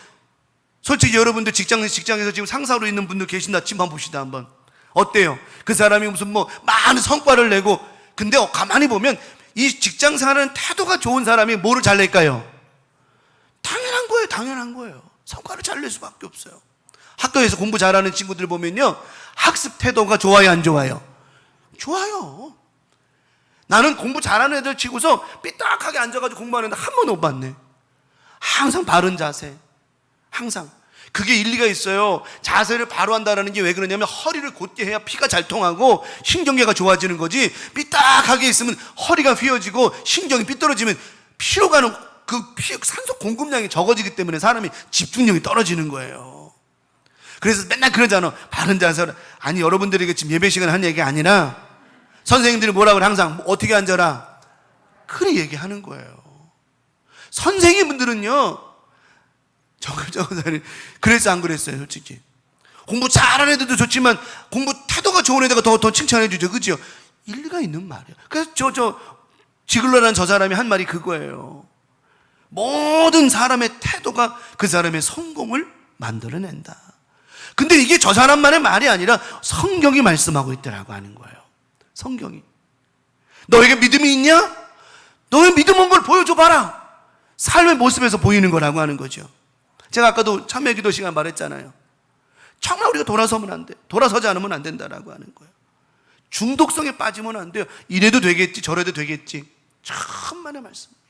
솔직히 여러분들 직장에서 지금 상사로 있는 분들 계신다 치면 한번 봅시다. 한번 어때요? 그 사람이 무슨 뭐 많은 성과를 내고, 근데 가만히 보면 이 직장 생활하는 태도가 좋은 사람이 뭐를 잘 낼까요? 당연한 거예요. 성과를 잘 낼 수밖에 없어요. 학교에서 공부 잘하는 친구들 보면요, 학습 태도가 좋아요, 안 좋아요? 좋아요. 나는 공부 잘하는 애들 치고서 삐딱하게 앉아가지고 공부하는데 한 번도 못 봤네. 항상 바른 자세, 항상. 그게 일리가 있어요. 자세를 바로 한다는 게 왜 그러냐면 허리를 곧게 해야 피가 잘 통하고 신경계가 좋아지는 거지, 삐딱하게 있으면 허리가 휘어지고 신경이 삐뚤어지면 피로 가는 산소 공급량이 적어지기 때문에 사람이 집중력이 떨어지는 거예요. 그래서 맨날 그러잖아, 바른 자세를. 아니, 여러분들에게 지금 예배 시간에 하는 얘기 아니라 선생님들이 뭐라고 그래, 항상 어떻게 앉아라, 그래 얘기하는 거예요. 선생님분들은요, 그랬어 안 그랬어요? 솔직히 공부 잘하는 애들도 좋지만 공부 태도가 좋은 애들가 더 칭찬해 주죠, 그죠? 일리가 있는 말이에요. 그래서 지글러라는 저 사람이 한 말이 그거예요. 모든 사람의 태도가 그 사람의 성공을 만들어낸다. 근데 이게 저 사람만의 말이 아니라 성경이 말씀하고 있더라고 하는 거예요. 성경이. 너에게 믿음이 있냐? 너의 믿음 온 걸 보여줘봐라. 삶의 모습에서 보이는 거라고 하는 거죠. 제가 아까도 참여기도 시간 말했잖아요. 정말 우리가 돌아서면 안 돼. 돌아서지 않으면 안 된다라고 하는 거예요. 중독성에 빠지면 안 돼요. 이래도 되겠지, 저래도 되겠지. 천만의 말씀입니다.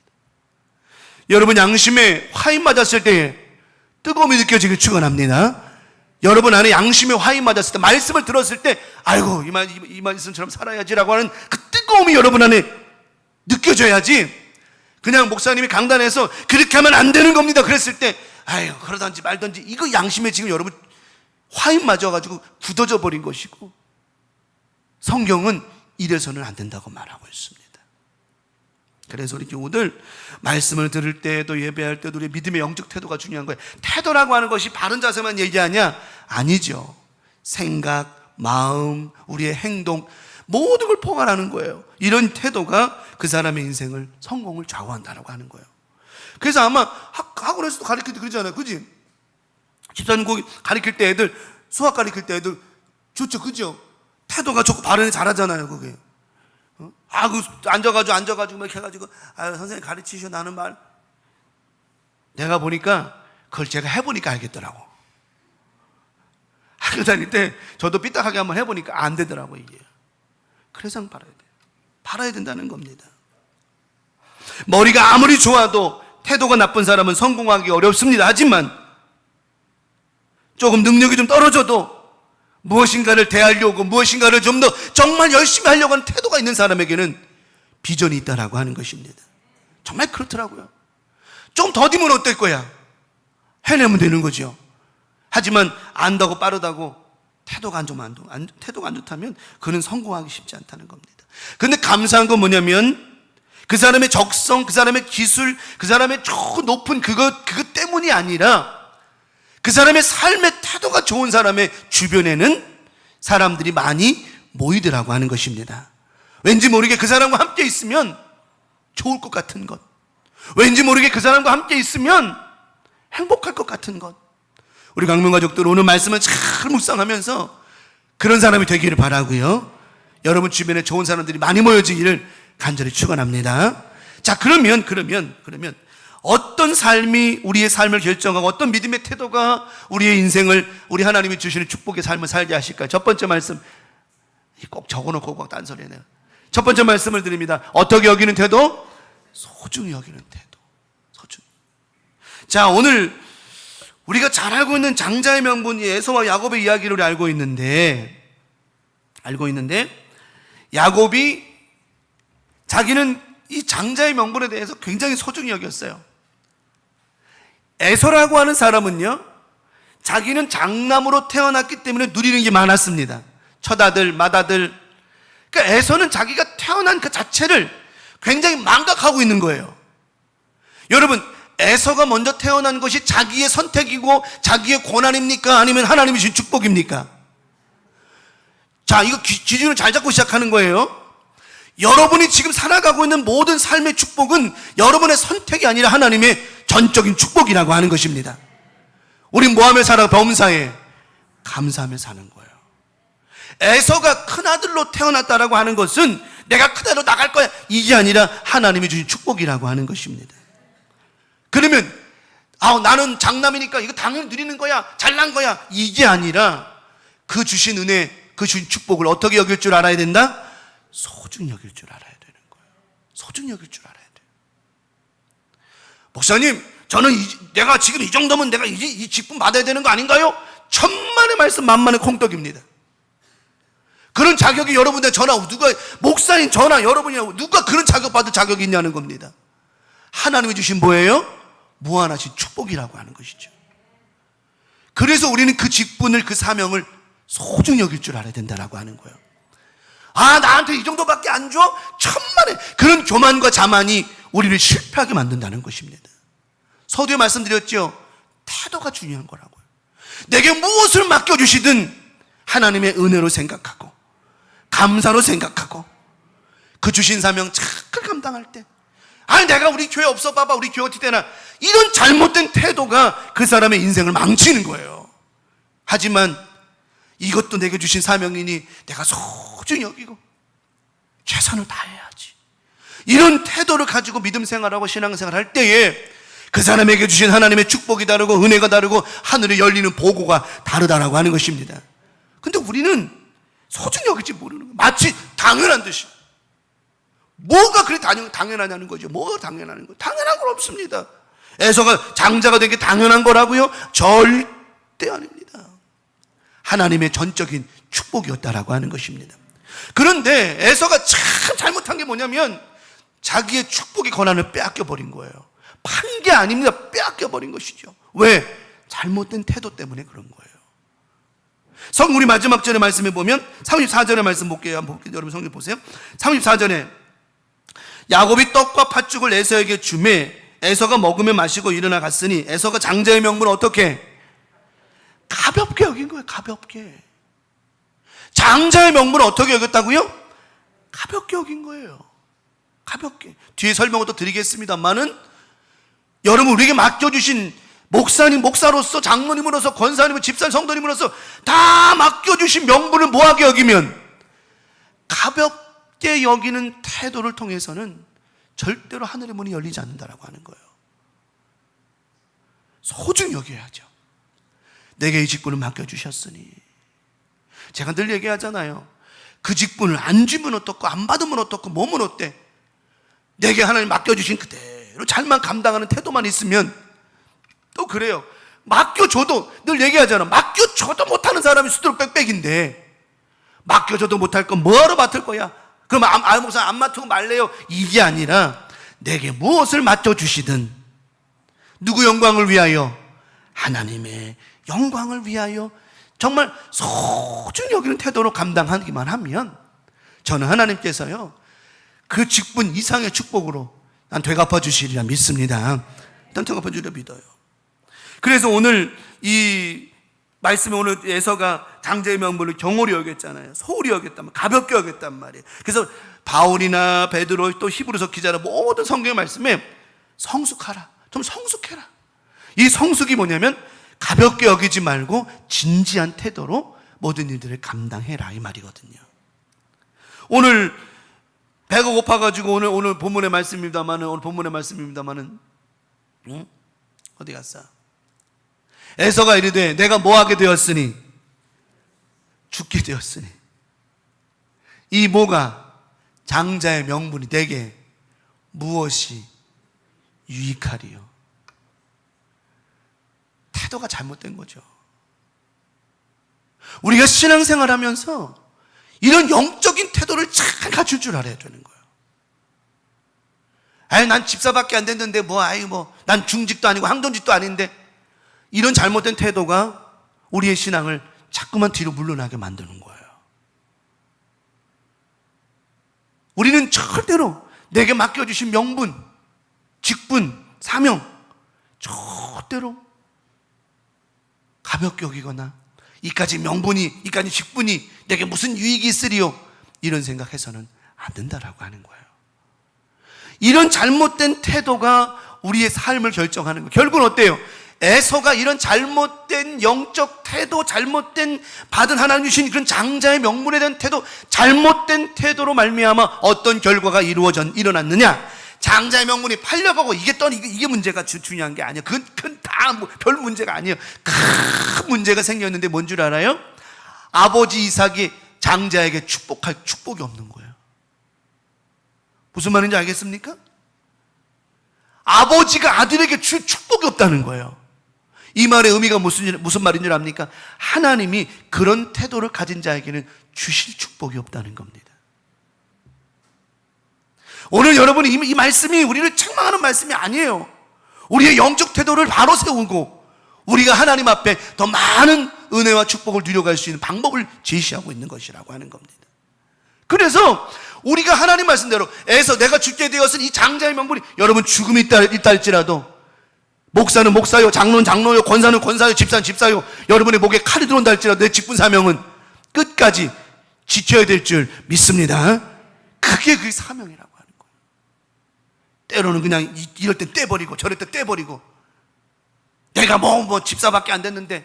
여러분, 양심에 화인 맞았을 때 뜨거움이 느껴지길 축원합니다. 여러분 안에 양심에 화인 맞았을 때, 말씀을 들었을 때, 아이고 이 말씀처럼 살아야지라고 하는 그 뜨거움이 여러분 안에 느껴져야지, 그냥 목사님이 강단에서 그렇게 하면 안 되는 겁니다 그랬을 때 아유 그러든지 말든지, 이거 양심에 지금 여러분 화인 맞아가지고 굳어져 버린 것이고, 성경은 이래서는 안 된다고 말하고 있습니다. 그래서 우리 교우들 말씀을 들을 때도 예배할 때도 우리 믿음의 영적 태도가 중요한 거예요. 태도라고 하는 것이 바른 자세만 얘기하냐? 아니죠. 생각, 마음, 우리의 행동, 모든 걸 포괄하는 거예요. 이런 태도가 그 사람의 인생을, 성공을 좌우한다라고 하는 거예요. 그래서 아마 학원에서도 가르칠 때 그러잖아요, 그지? 집사님 거기 가르칠 때 애들, 수학 가르칠 때 애들 좋죠, 그죠? 태도가 좋고 바른 애 잘하잖아요, 그게. 앉아가지고 막 이렇게 해가지고, 선생님 가르치셔, 나는 말. 내가 보니까 그걸 제가 해보니까 알겠더라고. 학교 다닐 때 저도 삐딱하게 한번 해보니까 안 되더라고, 이게. 그래서 바라야 된다는 겁니다. 머리가 아무리 좋아도 태도가 나쁜 사람은 성공하기 어렵습니다. 하지만 조금 능력이 좀 떨어져도 무엇인가를 대하려고, 무엇인가를 좀 더 정말 열심히 하려고 하는 태도가 있는 사람에게는 비전이 있다라고 하는 것입니다. 정말 그렇더라고요. 좀 더디면 어떨 거야? 해내면 되는 거죠. 하지만 안다고 빠르다고 태도가 안 좋다면 그는 성공하기 쉽지 않다는 겁니다. 그런데 감사한 건 뭐냐면 그 사람의 적성, 그 사람의 기술, 그 사람의 높은 그것 때문이 아니라 그 사람의 삶의 태도가 좋은 사람의 주변에는 사람들이 많이 모이더라고 하는 것입니다. 왠지 모르게 그 사람과 함께 있으면 좋을 것 같은 것, 왠지 모르게 그 사람과 함께 있으면 행복할 것 같은 것. 우리 강명가족들 오늘 말씀을 잘 묵상하면서 그런 사람이 되기를 바라고요. 여러분 주변에 좋은 사람들이 많이 모여지기를 간절히 축원합니다. 자, 그러면 어떤 삶이 우리의 삶을 결정하고 어떤 믿음의 태도가 우리의 인생을 우리 하나님이 주시는 축복의 삶을 살게 하실까? 첫 번째 말씀 꼭 적어놓고 꼭 딴소리네요. 첫 번째 말씀을 드립니다. 어떻게 여기는 태도? 소중히 여기는 태도. 소중히. 자, 오늘 우리가 잘 알고 있는 장자의 명분 에서와 야곱의 이야기를 우리 알고 있는데 야곱이 자기는 이 장자의 명분에 대해서 굉장히 소중히 여겼어요. 에서라고 하는 사람은요, 자기는 장남으로 태어났기 때문에 누리는 게 많았습니다. 맏아들, 맏아들. 그러니까 에서는 자기가 태어난 그 자체를 굉장히 망각하고 있는 거예요. 여러분, 에서가 먼저 태어난 것이 자기의 선택이고 자기의 고난입니까? 아니면 하나님이 주신 축복입니까? 자, 이거 기준을 잘 잡고 시작하는 거예요. 여러분이 지금 살아가고 있는 모든 삶의 축복은 여러분의 선택이 아니라 하나님의 전적인 축복이라고 하는 것입니다. 우린 뭐 하며 살아? 범사에 감사하며 사는 거예요. 에서가 큰아들로 태어났다라고 하는 것은 내가 큰아들로 나갈 거야, 이게 아니라 하나님이 주신 축복이라고 하는 것입니다. 그러면 나는 장남이니까 이거 당연히 누리는 거야, 잘난 거야, 이게 아니라 그 주신 은혜, 그 주신 축복을 어떻게 여길 줄 알아야 된다? 소중히 여길 줄 알아야 되는 거예요. 소중히 여길 줄 알아야 돼요. 목사님, 저는 내가 지금 이 정도면 내가 이 직분 받아야 되는 거 아닌가요? 천만의 말씀 만만의 콩떡입니다. 그런 자격이 여러분들 누가 목사님 여러분이라고 누가 그런 자격 받을 자격이 있냐는 겁니다. 하나님이 주신 뭐예요? 무한하신 축복이라고 하는 것이죠. 그래서 우리는 그 직분을, 그 사명을 소중히 여길 줄 알아야 된다라고 하는 거예요. 나한테 이 정도밖에 안 줘? 천만에. 그런 교만과 자만이 우리를 실패하게 만든다는 것입니다. 서두에 말씀드렸죠. 태도가 중요한 거라고요. 내게 무엇을 맡겨주시든 하나님의 은혜로 생각하고 감사로 생각하고 그 주신 사명 잘 감당할 때, 내가 우리 교회 없어 봐봐, 우리 교회 어떻게 되나, 이런 잘못된 태도가 그 사람의 인생을 망치는 거예요. 하지만 이것도 내게 주신 사명이니 내가 소중히 여기고 최선을 다해야지, 이런 태도를 가지고 믿음 생활하고 신앙생활 할 때에 그 사람에게 주신 하나님의 축복이 다르고 은혜가 다르고 하늘에 열리는 보고가 다르다라고 하는 것입니다. 근데 우리는 소중히 여기지 모르는 거예요. 마치 당연한 듯이. 뭐가 그리 당연하냐는 거죠. 뭐가 당연한 거예요? 당연한 건 없습니다. 에서가 장자가 된 게 당연한 거라고요? 절대 아닙니다. 하나님의 전적인 축복이었다라고 하는 것입니다. 그런데 에서가 참 잘못한 게 뭐냐면 자기의 축복의 권한을 빼앗겨버린 거예요. 판 게 아닙니다. 빼앗겨버린 것이죠. 왜? 잘못된 태도 때문에 그런 거예요. 우리 마지막 절의 말씀에 보면 34절의 말씀 볼게요. 여러분 성경 보세요. 34절에 야곱이 떡과 팥죽을 에서에게 주매 에서가 먹으며 마시고 일어나 갔으니 에서가 장자의 명분을 어떻게? 가볍게 여긴 거예요. 가볍게. 장자의 명분을 어떻게 여겼다고요? 가볍게 여긴 거예요. 가볍게. 뒤에 설명을 또 드리겠습니다만은 여러분, 우리에게 맡겨주신 목사님, 목사로서, 장로님으로서, 권사님으로, 집사 성도님으로서 다 맡겨주신 명분을 뭐하게 여기면 가볍게 여기는 태도를 통해서는 절대로 하늘의 문이 열리지 않는다라고 하는 거예요. 소중히 여겨야죠. 내게 이 직분을 맡겨주셨으니. 제가 늘 얘기하잖아요. 그 직분을 안 주면 어떻고 안 받으면 어떻고 뭐면 어때? 내게 하나님 맡겨주신 그대로 잘만 감당하는 태도만 있으면 또 그래요. 맡겨줘도 늘 얘기하잖아. 맡겨줘도 못하는 사람이 수두룩 빽빽인데 맡겨줘도 못할 건 뭐하러 맡을 거야? 그럼 목사 안 맡고 말래요? 이게 아니라 내게 무엇을 맡겨주시든 누구 영광을 위하여? 하나님의 영광을 위하여 정말 소중히 여기는 태도로 감당하기만 하면 저는 하나님께서요 그 직분 이상의 축복으로 난 되갚아 주시리라 믿습니다. 일단 되갚아 주리라 믿어요. 그래서 오늘 이 말씀에 오늘 에서가 장자의 명분을 경홀히 여겼잖아요. 소홀히 여겼단 말이에요. 가볍게 여겼단 말이에요. 그래서 바울이나 베드로 또 히브리서 기자나 모든 성경의 말씀에 성숙하라, 좀 성숙해라. 이 성숙이 뭐냐면 가볍게 여기지 말고 진지한 태도로 모든 일들을 감당해라 이 말이거든요. 오늘 배가 고파가지고 오늘 본문의 말씀입니다만은 응? 어디 갔어? 에서가 이르되 내가 뭐하게 되었으니 죽게 되었으니 이 모가 장자의 명분이 내게 무엇이 유익하리요? 태도가 잘못된 거죠. 우리가 신앙생활하면서 이런 영적인 태도를 잘 갖출 줄 알아야 되는 거예요. 아유, 난 집사밖에 안 됐는데 난 중직도 아니고 항동직도 아닌데, 이런 잘못된 태도가 우리의 신앙을 자꾸만 뒤로 물러나게 만드는 거예요. 우리는 절대로 내게 맡겨주신 명분, 직분, 사명 절대로 가볍게 여기거나 이까지 명분이, 이까지 직분이 내게 무슨 유익이 있으리요, 이런 생각해서는 안 된다라고 하는 거예요. 이런 잘못된 태도가 우리의 삶을 결정하는 거예요. 결국은 어때요? 에서가 이런 잘못된 영적 태도, 잘못된 받은 하나님 주신 그런 장자의 명분에 대한 태도, 잘못된 태도로 말미암아 어떤 결과가 일어났느냐? 장자의 명분이 팔려가고 이게 문제가 중요한 게 아니에요. 그건 다 별 문제가 아니에요. 큰 문제가 생겼는데 뭔 줄 알아요? 아버지 이삭이 장자에게 축복할 축복이 없는 거예요. 무슨 말인지 알겠습니까? 아버지가 아들에게 줄 축복이 없다는 거예요. 이 말의 의미가 무슨 말인 줄 압니까? 하나님이 그런 태도를 가진 자에게는 주실 축복이 없다는 겁니다. 오늘 여러분이 이 말씀이 우리를 책망하는 말씀이 아니에요. 우리의 영적 태도를 바로 세우고 우리가 하나님 앞에 더 많은 은혜와 축복을 누려갈 수 있는 방법을 제시하고 있는 것이라고 하는 겁니다. 그래서 우리가 하나님 말씀대로 에서 내가 죽게 되었으니 이 장자의 명분이, 여러분 죽음이 있다 할지라도 목사는 목사요, 장로는 장로요, 권사는 권사요, 집사는 집사요, 여러분의 목에 칼이 들어온다 할지라도 내 직분 사명은 끝까지 지켜야 될 줄 믿습니다. 그게 그 사명이라고 하는 거예요. 때로는 그냥 이럴 땐 떼버리고 저럴 때 떼버리고, 내가 집사밖에 안 됐는데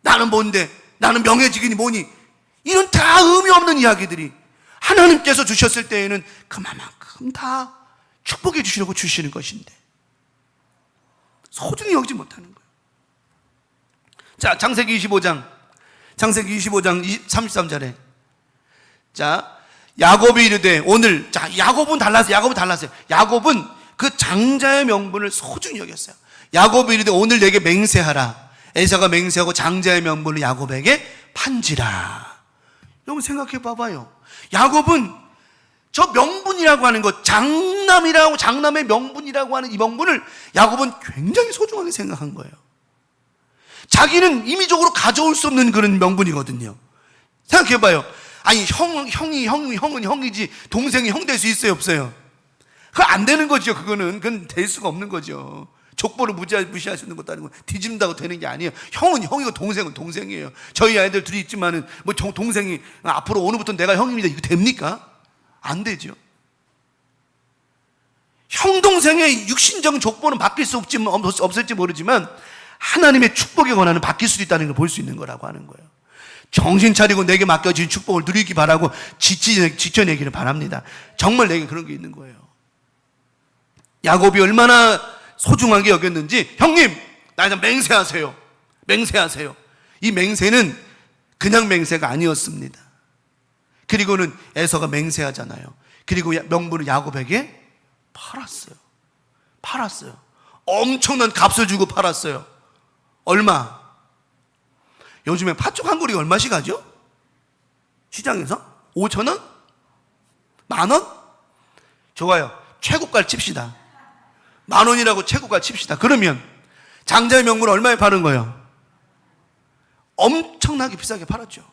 나는 뭔데, 나는 명예직인이 뭐니, 이런 다 의미 없는 이야기들이 하나님께서 주셨을 때에는 그만큼 다 축복해 주시려고 주시는 것인데 소중히 여기지 못하는 거예요. 자, 창세기 25장 33절에 자, 야곱이 이르되 오늘, 자, 야곱은 달랐어요. 야곱은 그 장자의 명분을 소중히 여겼어요. 야곱이 이르되 오늘 내게 맹세하라. 에서가 맹세하고 장자의 명분을 야곱에게 판지라. 여러분 생각해 봐봐요. 야곱은 저 명분이라고 하는 것, 장남의 명분이라고 하는 이 명분을 야곱은 굉장히 소중하게 생각한 거예요. 자기는 임의적으로 가져올 수 없는 그런 명분이거든요. 생각해봐요. 아니, 형은 형이지 동생이 형 될 수 있어요, 없어요? 그거 안 되는 거죠. 그건 될 수가 없는 거죠. 족보를 무시할 수 있는 것도 아니고 뒤집는다고 되는 게 아니에요. 형은 형이고 동생은 동생이에요. 저희 아이들 둘이 있지만은 동생이 앞으로 오늘부터 내가 형입니다, 이거 됩니까? 안 되죠. 형 동생의 육신적인 족보는 바뀔 수 없을지 모르지만 하나님의 축복에 관하는 바뀔 수도 있다는 걸 볼 수 있는 거라고 하는 거예요. 정신 차리고 내게 맡겨진 축복을 누리기 바라고 지켜내기를 바랍니다. 정말 내게 그런 게 있는 거예요. 야곱이 얼마나 소중하게 여겼는지, 형님 나한테 맹세하세요. 이 맹세는 그냥 맹세가 아니었습니다. 그리고는 에서가 맹세하잖아요. 그리고 명분을 야곱에게 팔았어요. 엄청난 값을 주고 팔았어요. 얼마? 요즘에 팥죽 한 그릇이 얼마씩 하죠? 시장에서? 5,000원? 만원? 좋아요. 최고가를 칩시다. 만원이라고 최고가 칩시다. 그러면 장자의 명분을 얼마에 파는 거예요? 엄청나게 비싸게 팔았죠.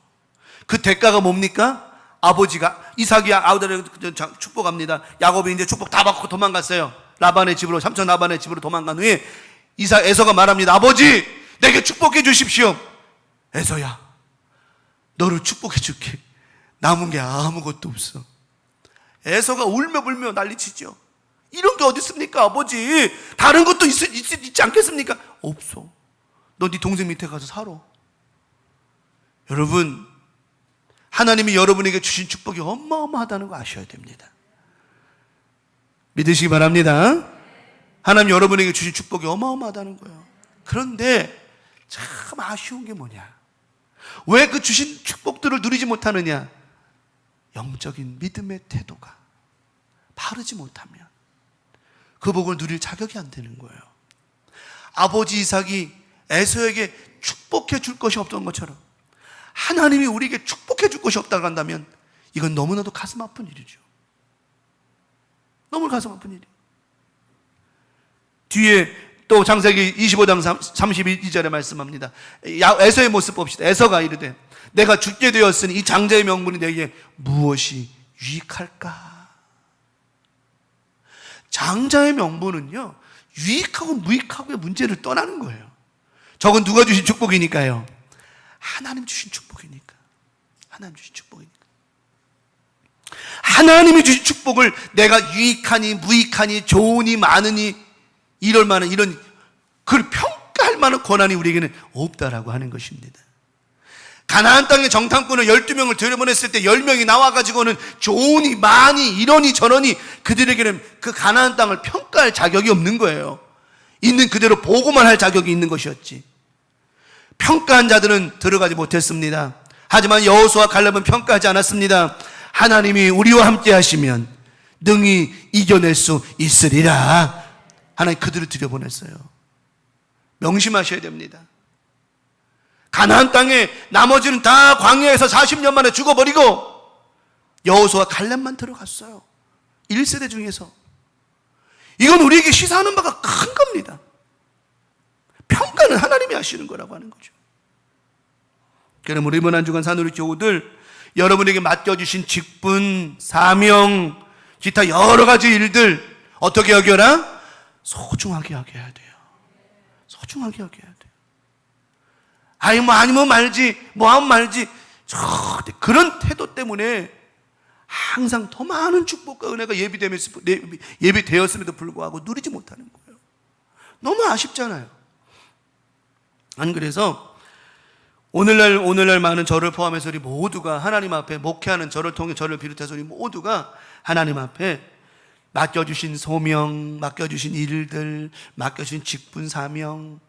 그 대가가 뭡니까? 아버지가 이삭이 아우들에게 축복합니다. 야곱이 이제 축복 다 받고 도망갔어요. 삼촌 라반의 집으로 도망간 후에 에서가 말합니다. 아버지, 내게 축복해 주십시오. 에서야, 너를 축복해 줄게. 남은 게 아무것도 없어. 에서가 울며 불며 난리치죠. 이런 게 어디 있습니까, 아버지? 다른 것도 있지 않겠습니까? 없어. 너 네 동생 밑에 가서 살아. 여러분, 하나님이 여러분에게 주신 축복이 어마어마하다는 거 아셔야 됩니다. 믿으시기 바랍니다. 하나님 여러분에게 주신 축복이 어마어마하다는 거예요. 그런데 참 아쉬운 게 뭐냐? 왜 그 주신 축복들을 누리지 못하느냐? 영적인 믿음의 태도가 바르지 못하면 그 복을 누릴 자격이 안 되는 거예요. 아버지 이삭이 에서에게 축복해 줄 것이 없던 것처럼 하나님이 우리에게 축복해 줄 것이 없다고 한다면 이건 너무나도 가슴 아픈 일이죠. 너무 가슴 아픈 일이에요. 뒤에 또 창세기 25장 32절에 말씀합니다. 에서의 모습 봅시다. 에서가 이르되 내가 죽게 되었으니 이 장자의 명분이 내게 무엇이 유익할까? 장자의 명분은요, 유익하고 무익하고의 문제를 떠나는 거예요. 저건 누가 주신 축복이니까요? 하나님 주신 축복이니까. 하나님 주신 축복이니까. 하나님이 주신 축복을 내가 유익하니 무익하니 좋으니 많으니 이럴 만한 이런 그걸 평가할 만한 권한이 우리에게는 없다라고 하는 것입니다. 가나안 땅의 정탐꾼을 12명을 들여보냈을 때 10명이 나와가지고는 좋으니 많이 이러니 저러니 그들에게는 그 가나안 땅을 평가할 자격이 없는 거예요. 있는 그대로 보고만 할 자격이 있는 것이었지. 평가한 자들은 들어가지 못했습니다. 하지만 여호수아 갈렙은 평가하지 않았습니다. 하나님이 우리와 함께 하시면 능히 이겨낼 수 있으리라. 하나님 그들을 들여보냈어요. 명심하셔야 됩니다. 가나안 땅에 나머지는 다 광야에서 40년 만에 죽어버리고 여호수아 갈렙만 들어갔어요. 1세대 중에서. 이건 우리에게 시사하는 바가 큰 겁니다. 평가는 하나님이 하시는 거라고 하는 거죠. 그럼 우리 이번 한 주간 산우리 교우들 여러분에게 맡겨주신 직분, 사명, 기타 여러 가지 일들 어떻게 여겨라? 소중하게 여겨야 돼요. 소중하게 여겨야 돼요. 아니면 말지, 뭐 하면 말지. 그런 태도 때문에 항상 더 많은 축복과 은혜가 예비되었음에도 불구하고 누리지 못하는 거예요. 너무 아쉽잖아요. 안 그래서 오늘날 많은 저를 포함해서 우리 모두가 하나님 앞에 목회하는 저를 통해 저를 비롯해서 우리 모두가 하나님 앞에 맡겨주신 소명, 맡겨주신 일들, 맡겨주신 직분, 사명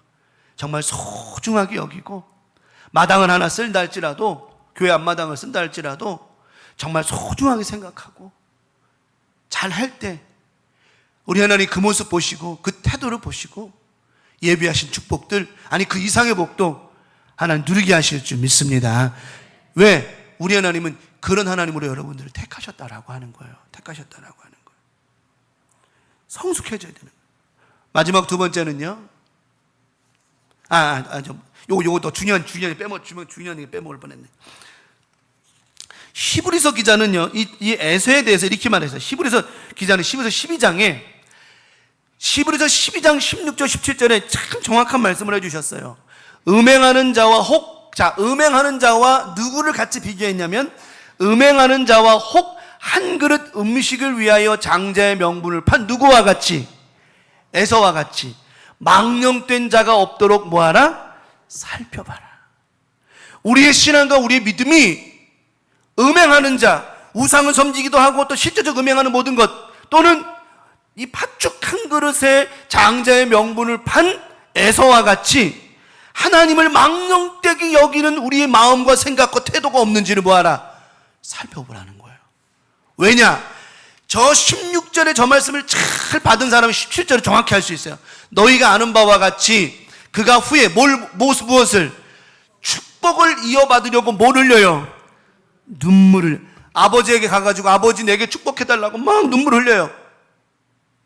정말 소중하게 여기고 마당을 하나 쓴다 할지라도 교회 앞마당을 쓴다 할지라도 정말 소중하게 생각하고 잘할 때 우리 하나님 그 모습 보시고 그 태도를 보시고 예비하신 축복들 아니 그 이상의 복도 하나님 누리게 하실 줄 믿습니다. 왜? 우리 하나님은 그런 하나님으로 여러분들을 택하셨다라고 하는 거예요. 택하셨다라고 하는 거예요. 성숙해져야 되는 거예요. 마지막 두 번째는요. 요거 더 중요한 중요한 빼먹을 뻔했네. 히브리서 기자는요, 이 에서에 대해서 이렇게 말했어요. 히브리서 기자는 히브리서 12장 16절 17절에 참 정확한 말씀을 해주셨어요. 음행하는 자와 누구를 같이 비교했냐면 음행하는 자와 혹 한 그릇 음식을 위하여 장자의 명분을 판 누구와 같이 에서와 같이 망령된 자가 없도록 뭐하라? 살펴봐라. 우리의 신앙과 우리의 믿음이 음행하는 자, 우상을 섬기기도 하고 또 실제적 음행하는 모든 것 또는 이 팥죽 한 그릇에 장자의 명분을 판 에서와 같이 하나님을 망령되게 여기는 우리의 마음과 생각과 태도가 없는지를 뭐하라? 살펴보라는 거예요. 왜냐? 저 16절에 저 말씀을 잘 받은 사람은 17절을 정확히 할 수 있어요. 너희가 아는 바와 같이 그가 후에 무엇을? 축복을 이어받으려고 뭘 흘려요? 눈물을. 아버지에게 가가지고 아버지 내게 축복해달라고 막 눈물 흘려요.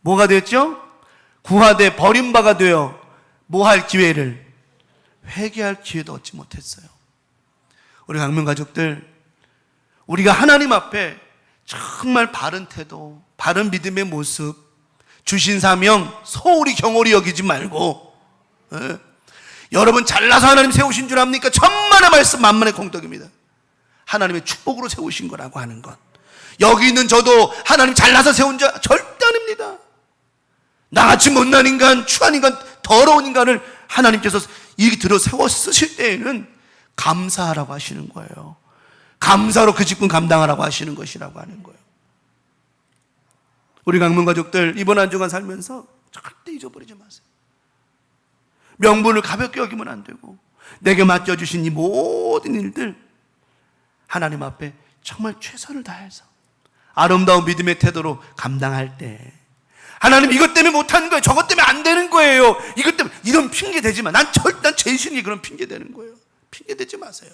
뭐가 됐죠? 구하되 버림바가 되어 뭐 할 기회를? 회개할 기회도 얻지 못했어요. 우리 강명 가족들, 우리가 하나님 앞에 정말 바른 태도, 바른 믿음의 모습, 주신 사명 소홀히 경홀히 여기지 말고 여러분 잘나서 하나님 세우신 줄 압니까? 천만의 말씀 만만의 공덕입니다. 하나님의 축복으로 세우신 거라고 하는 것. 여기 있는 저도 하나님 잘나서 세운 자 절대 아닙니다. 나같이 못난 인간, 추한 인간, 더러운 인간을 하나님께서 이 들어 세워 쓰실 때에는 감사하라고 하시는 거예요. 감사로 그 직분 감당하라고 하시는 것이라고 하는 거예요. 우리 강문 가족들 이번 한 주간 살면서 절대 잊어버리지 마세요. 명분을 가볍게 여기면 안 되고, 내게 맡겨주신 이 모든 일들 하나님 앞에 정말 최선을 다해서 아름다운 믿음의 태도로 감당할 때, 하나님 이것 때문에 못하는 거예요, 저것 때문에 안 되는 거예요, 이것 때문에, 이런 핑계 대지 마. 난 죄인이 그런 핑계 대는 거예요. 핑계 대지 마세요.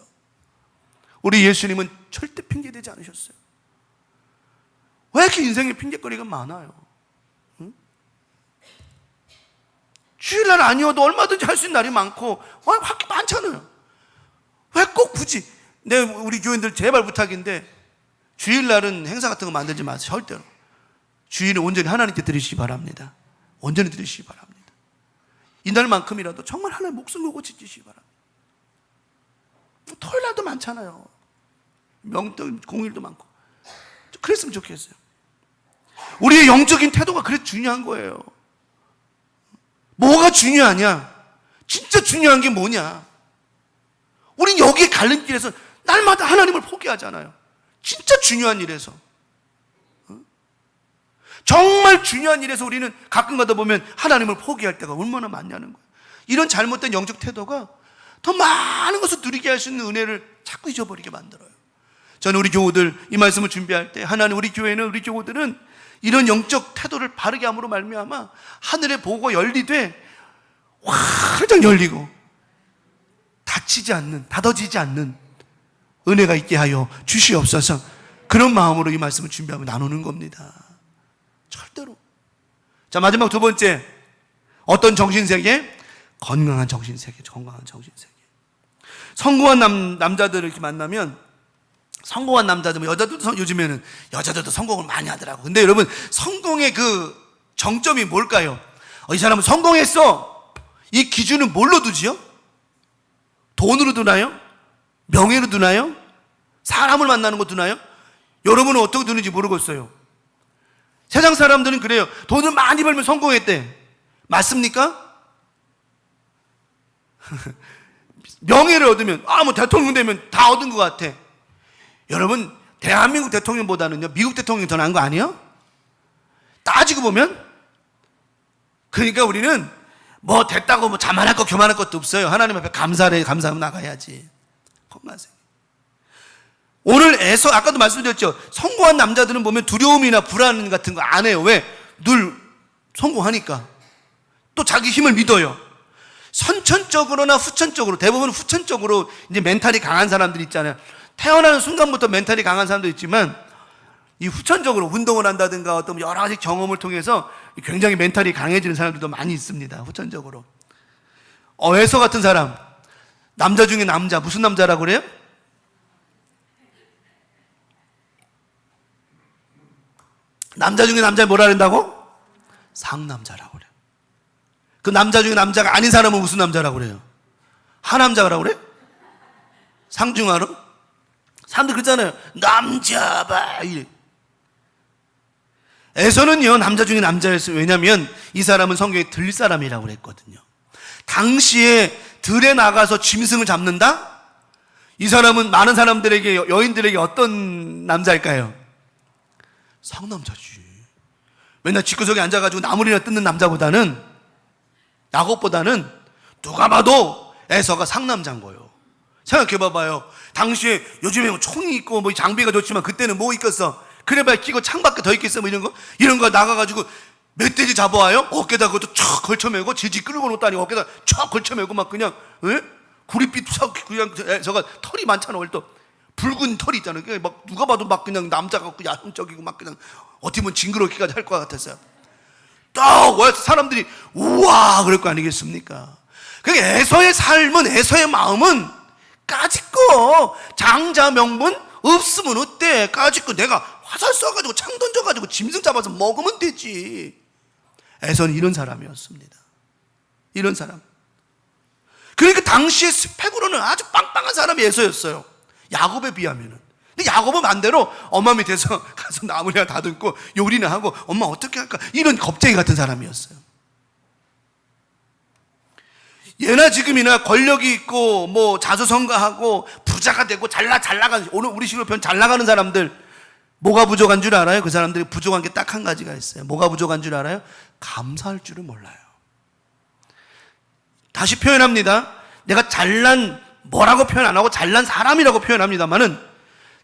우리 예수님은 절대 핑계 대지 않으셨어요. 왜 이렇게 인생에 핑계거리가 많아요? 응? 주일날 아니어도 얼마든지 할 수 있는 날이 많고 학교 많잖아요. 왜 꼭 굳이? 우리 교인들 제발 부탁인데, 주일날은 행사 같은 거 만들지 마세요. 절대로. 주일은 온전히 하나님께 드리시기 바랍니다. 온전히 드리시기 바랍니다. 이날만큼이라도 정말 하나님 목숨 걸고 지키시기 바랍니다. 토요일날도 많잖아요. 명절 공휴일도 많고. 그랬으면 좋겠어요. 우리의 영적인 태도가 그래 중요한 거예요. 뭐가 중요하냐? 진짜 중요한 게 뭐냐? 우린 여기에 갈림길에서 날마다 하나님을 포기하잖아요. 진짜 중요한 일에서, 정말 중요한 일에서 우리는 가끔 가다 보면 하나님을 포기할 때가 얼마나 많냐는 거예요. 이런 잘못된 영적 태도가 더 많은 것을 누리게 할 수 있는 은혜를 자꾸 잊어버리게 만들어요. 저는 우리 교우들 이 말씀을 준비할 때, 하나님 우리 교회는, 우리 교우들은 이런 영적 태도를 바르게 함으로 말미암아 하늘의 보고가 열리되 활짝 열리고 닫히지 않는, 닫아지지 않는 은혜가 있게 하여 주시옵소서. 그런 마음으로 이 말씀을 준비하고 나누는 겁니다. 절대로. 자, 마지막 두 번째, 어떤 정신세계? 건강한 정신세계죠. 건강한 정신세계. 성공한 남자들을 이렇게 만나면, 성공한 남자들, 여자들도 요즘에는 여자들도 성공을 많이 하더라고. 근데 여러분, 성공의 그 정점이 뭘까요? 이 사람은 성공했어. 이 기준은 뭘로 두지요? 돈으로 두나요? 명예로 두나요? 사람을 만나는 거 두나요? 여러분은 어떻게 두는지 모르겠어요. 세상 사람들은 그래요. 돈을 많이 벌면 성공했대. 맞습니까? 명예를 얻으면, 뭐 대통령 되면 다 얻은 것 같아. 여러분, 대한민국 대통령보다는요, 미국 대통령이 더 나은 거 아니에요? 따지고 보면. 그러니까 우리는 뭐 됐다고 뭐 자만할 거 교만할 것도 없어요. 하나님 앞에 감사하면 나가야지. 건강하세요. 오늘 아까도 말씀드렸죠. 성공한 남자들은 보면 두려움이나 불안 같은 거 안 해요. 왜? 늘 성공하니까. 또 자기 힘을 믿어요. 선천적으로나 후천적으로, 대부분 후천적으로 이제 멘탈이 강한 사람들 있잖아요. 태어나는 순간부터 멘탈이 강한 사람도 있지만, 이 후천적으로 운동을 한다든가 어떤 여러 가지 경험을 통해서 굉장히 멘탈이 강해지는 사람들도 많이 있습니다. 후천적으로. 에서 같은 사람, 남자 중에 남자, 무슨 남자라고 그래요? 남자 중에 남자 뭐라 그런다고? 상남자라고 그래요. 그 남자 중에 남자가 아닌 사람은 무슨 남자라고 그래요? 하남자라고 그래? 상중하로? 사람들 그러잖아요. 남자봐. 에서는요, 남자 중에 남자였어요. 왜냐하면 이 사람은 성경에 들 사람이라고 그랬거든요. 당시에 들에 나가서 짐승을 잡는다? 이 사람은 많은 사람들에게, 여인들에게 어떤 남자일까요? 상남자지. 맨날 집구석에 앉아가지고 나물이나 뜯는 남자보다는, 야곱보다는 누가 봐도 에서가 상남자인 거예요. 생각해봐봐요. 당시에 요즘에 뭐 총이 있고 뭐 장비가 좋지만 그때는 뭐 있겠어? 그래봐야 끼고 창밖에 더 있겠어? 뭐 이런 거 나가가지고 멧돼지 잡아와요? 어깨다 그것도 촥 걸쳐매고, 질질 끌고 놓다니 어깨다 촥 걸쳐매고 막 그냥, 구릿빛 그냥 에서가 털이 많잖아. 원래 또 붉은 털이 있잖아요. 막 누가 봐도 막 그냥 남자 같고 야성적이고 막 그냥 어떻게 보면 징그럽기까지 할 것 같았어요. 딱 와서 사람들이 우와 그럴 거 아니겠습니까? 그게 에서의 삶은, 에서의 마음은 까짓거 장자 명분 없으면 어때? 까짓거 내가 화살 쏴가지고 창 던져가지고 짐승 잡아서 먹으면 되지. 에서는 이런 사람이었습니다. 이런 사람. 그러니까 당시의 스펙으로는 아주 빵빵한 사람이 에서였어요. 야곱에 비하면은. 근데 야곱은 반대로 엄마 밑에서 가서 나무리나 다듬고 요리나 하고 엄마 어떻게 할까? 이런 겁쟁이 같은 사람이었어요. 예나 지금이나 권력이 있고 뭐 자수성가하고 부자가 되고 잘 나가는, 오늘 우리 식으로 표현 잘 나가는 사람들, 뭐가 부족한 줄 알아요? 그 사람들이 부족한 게 딱 한 가지가 있어요. 뭐가 부족한 줄 알아요? 감사할 줄을 몰라요. 다시 표현합니다. 내가 뭐라고 표현 안 하고 잘난 사람이라고 표현합니다만은,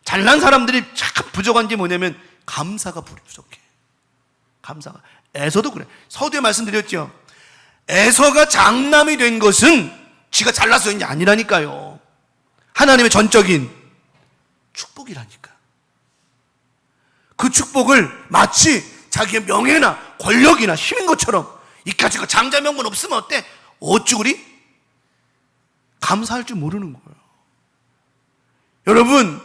잘난 사람들이 참 부족한 게 뭐냐면 감사가 부족해. 감사가. 에서도 그래. 서두에 말씀드렸죠. 에서가 장남이 된 것은 지가 잘나서 된 게 아니라니까요. 하나님의 전적인 축복이라니까. 그 축복을 마치 자기의 명예나 권력이나 힘인 것처럼, 이까지가 장자 명분 없으면 어때? 어쭈구리? 감사할 줄 모르는 거예요. 여러분,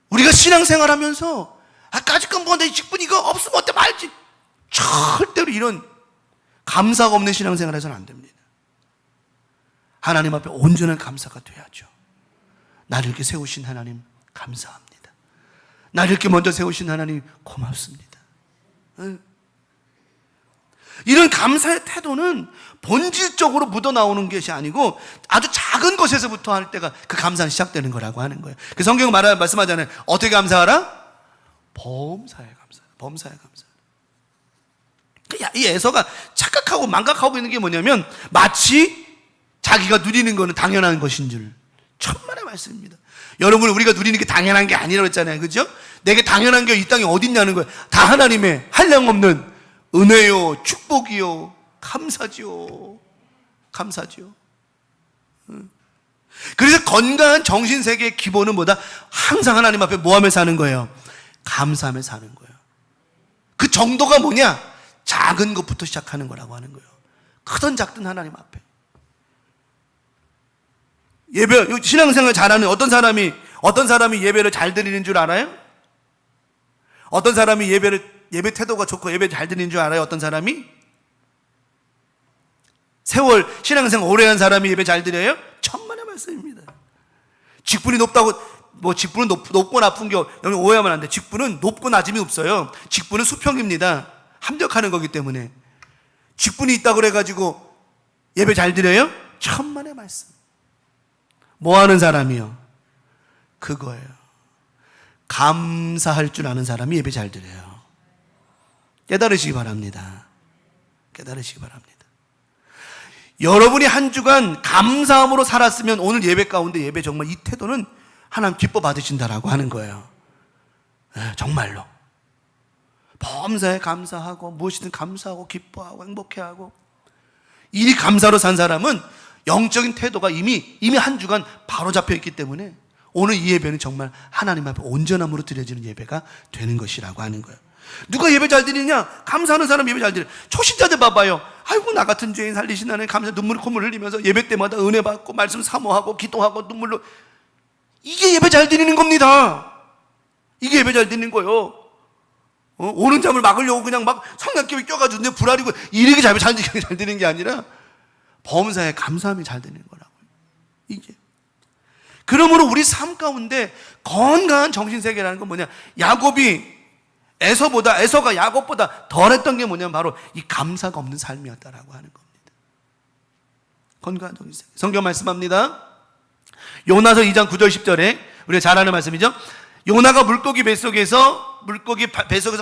우리가 신앙생활 하면서 까짓건 뭐 내 직분 이거 없으면 어때 말지, 절대로 이런 감사가 없는 신앙생활 해서는 안 됩니다. 하나님 앞에 온전한 감사가 돼야죠. 나를 이렇게 세우신 하나님 감사합니다. 나를 이렇게 먼저 세우신 하나님 고맙습니다. 이런 감사의 태도는 본질적으로 묻어나오는 것이 아니고 아주 작은 것에서부터 할 때가 그 감사는 시작되는 거라고 하는 거예요. 그 성경 말씀하잖아요. 어떻게 감사하라? 범사에 감사하라. 범사에 감사하라. 이 에서가 착각하고 망각하고 있는 게 뭐냐면, 마치 자기가 누리는 거는 당연한 것인 줄. 천만의 말씀입니다. 여러분, 우리가 누리는 게 당연한 게 아니라고 했잖아요. 그죠? 내게 당연한 게 이 땅에 어딨냐는 거예요. 다 하나님의 한량없는 은혜요, 축복이요, 감사지요. 감사지요. 그래서 건강한 정신세계의 기본은 뭐다? 항상 하나님 앞에 뭐 하며 사는 거예요? 감사하며 사는 거예요. 그 정도가 뭐냐? 작은 것부터 시작하는 거라고 하는 거예요. 크든 작든 하나님 앞에. 예배, 신앙생활 잘하는 어떤 사람이 예배를 잘 드리는 줄 알아요? 어떤 사람이 예배 태도가 좋고 예배 잘 드리는 줄 알아요? 어떤 사람이? 세월 신앙생활 오래 한 사람이 예배 잘 드려요? 천만의 말씀입니다. 직분이 높다고, 직분은 높고 나쁜 게, 여러분 오해하면 안 돼. 직분은 높고 낮음이 없어요. 직분은 수평입니다. 합력하는 거기 때문에. 직분이 있다고 그래가지고 예배 잘 드려요? 천만의 말씀. 뭐 하는 사람이요? 그거예요. 감사할 줄 아는 사람이 예배 잘 드려요. 깨달으시기 바랍니다. 깨달으시기 바랍니다. 여러분이 한 주간 감사함으로 살았으면 오늘 예배 가운데 예배 정말 이 태도는 하나님 기뻐 받으신다라고 하는 거예요. 정말로. 범사에 감사하고 무엇이든 감사하고 기뻐하고 행복해하고, 이 감사로 산 사람은 영적인 태도가 이미 한 주간 바로 잡혀 있기 때문에 오늘 이 예배는 정말 하나님 앞에 온전함으로 드려지는 예배가 되는 것이라고 하는 거예요. 누가 예배 잘 드리냐? 감사하는 사람 예배 잘 드려. 초신자들 봐봐요. 아이고, 나 같은 죄인 살리신 하나님 감사, 눈물 콧물 흘리면서 예배 때마다 은혜 받고 말씀 사모하고 기도하고 눈물로, 이게 예배 잘 드리는 겁니다. 이게 예배 잘 드리는 거예요. 오는 잠을 막으려고 그냥 막 성냥개비 껴가지고 내 불알이고 이렇게 잘 되는 게 아니라 범사에 감사함이 잘 되는 거라고요. 이게. 그러므로 우리 삶 가운데 건강한 정신세계라는 건 뭐냐? 에서가 야곱보다 덜했던 게 뭐냐면 바로 이 감사가 없는 삶이었다라고 하는 겁니다. 건강한 정신세계. 성경 말씀합니다. 요나서 2장 9절 10절에 우리가 잘 아는 말씀이죠. 요나가 물고기 뱃속에서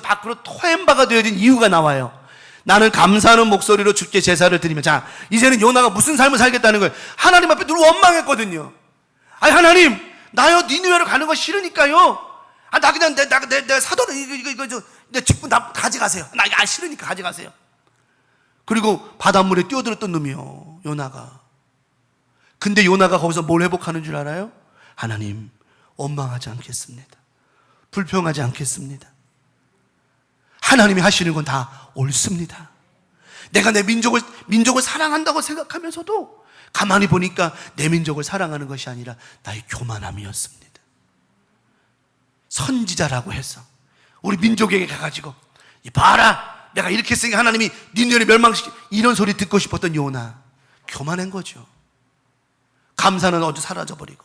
밖으로 토엠바가 되어진 이유가 나와요. 나는 감사하는 목소리로 주께 제사를 드리며. 자, 이제는 요나가 무슨 삶을 살겠다는 거예요? 하나님 앞에 늘 원망했거든요. 아니, 하나님, 나요 니느웨로 가는 거 싫으니까요. 나 그냥 내 사도는 내 직분 다 가져가세요. 나 이거 안 싫으니까 가져가세요. 그리고 바닷물에 뛰어들었던 놈이요, 요나가. 근데 요나가 거기서 뭘 회복하는 줄 알아요? 하나님, 원망하지 않겠습니다. 불평하지 않겠습니다. 하나님이 하시는 건 다 옳습니다. 내가 내 민족을 사랑한다고 생각하면서도 가만히 보니까 내 민족을 사랑하는 것이 아니라 나의 교만함이었습니다. 선지자라고 해서 우리 민족에게 가가지고, 봐라, 내가 이렇게 했으니까 하나님이 니네를 멸망시키, 이런 소리 듣고 싶었던 요나, 교만한 거죠. 감사는 어디 사라져버리고.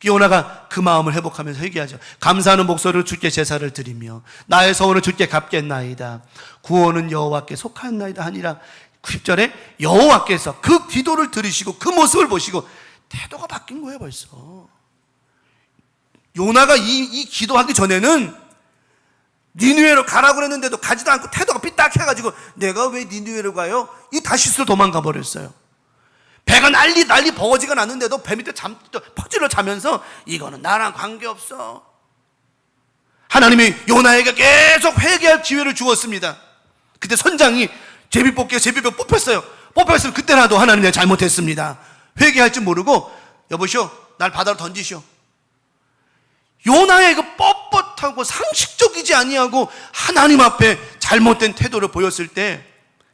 요나가 그 마음을 회복하면서 얘기하죠. 감사하는 목소리로 주께 제사를 드리며 나의 소원을 주께 갚겠나이다. 구원은 여호와께 속하였나이다 하니라. 10절에 여호와께서 그 기도를 들으시고 그 모습을 보시고 태도가 바뀐 거예요. 벌써 요나가 이 기도하기 전에는 니느웨로 가라고 그랬는데도 가지도 않고 태도가 삐딱해가지고 내가 왜 니느웨로 가요? 이 다시스로 도망가 버렸어요. 배가 난리 버거지가 났는데도 배 밑에 퍼질러 자면서 이거는 나랑 관계없어. 하나님이 요나에게 계속 회개할 기회를 주었습니다. 그때 선장이 제비뽑기에 제비뼈 뽑혔어요. 뽑혔으면 그때라도 하나님 내가 잘못했습니다. 회개할 줄 모르고 여보시오 날 바다로 던지시오. 요나의 그 뻣뻣하고 상식적이지 아니하고 하나님 앞에 잘못된 태도를 보였을 때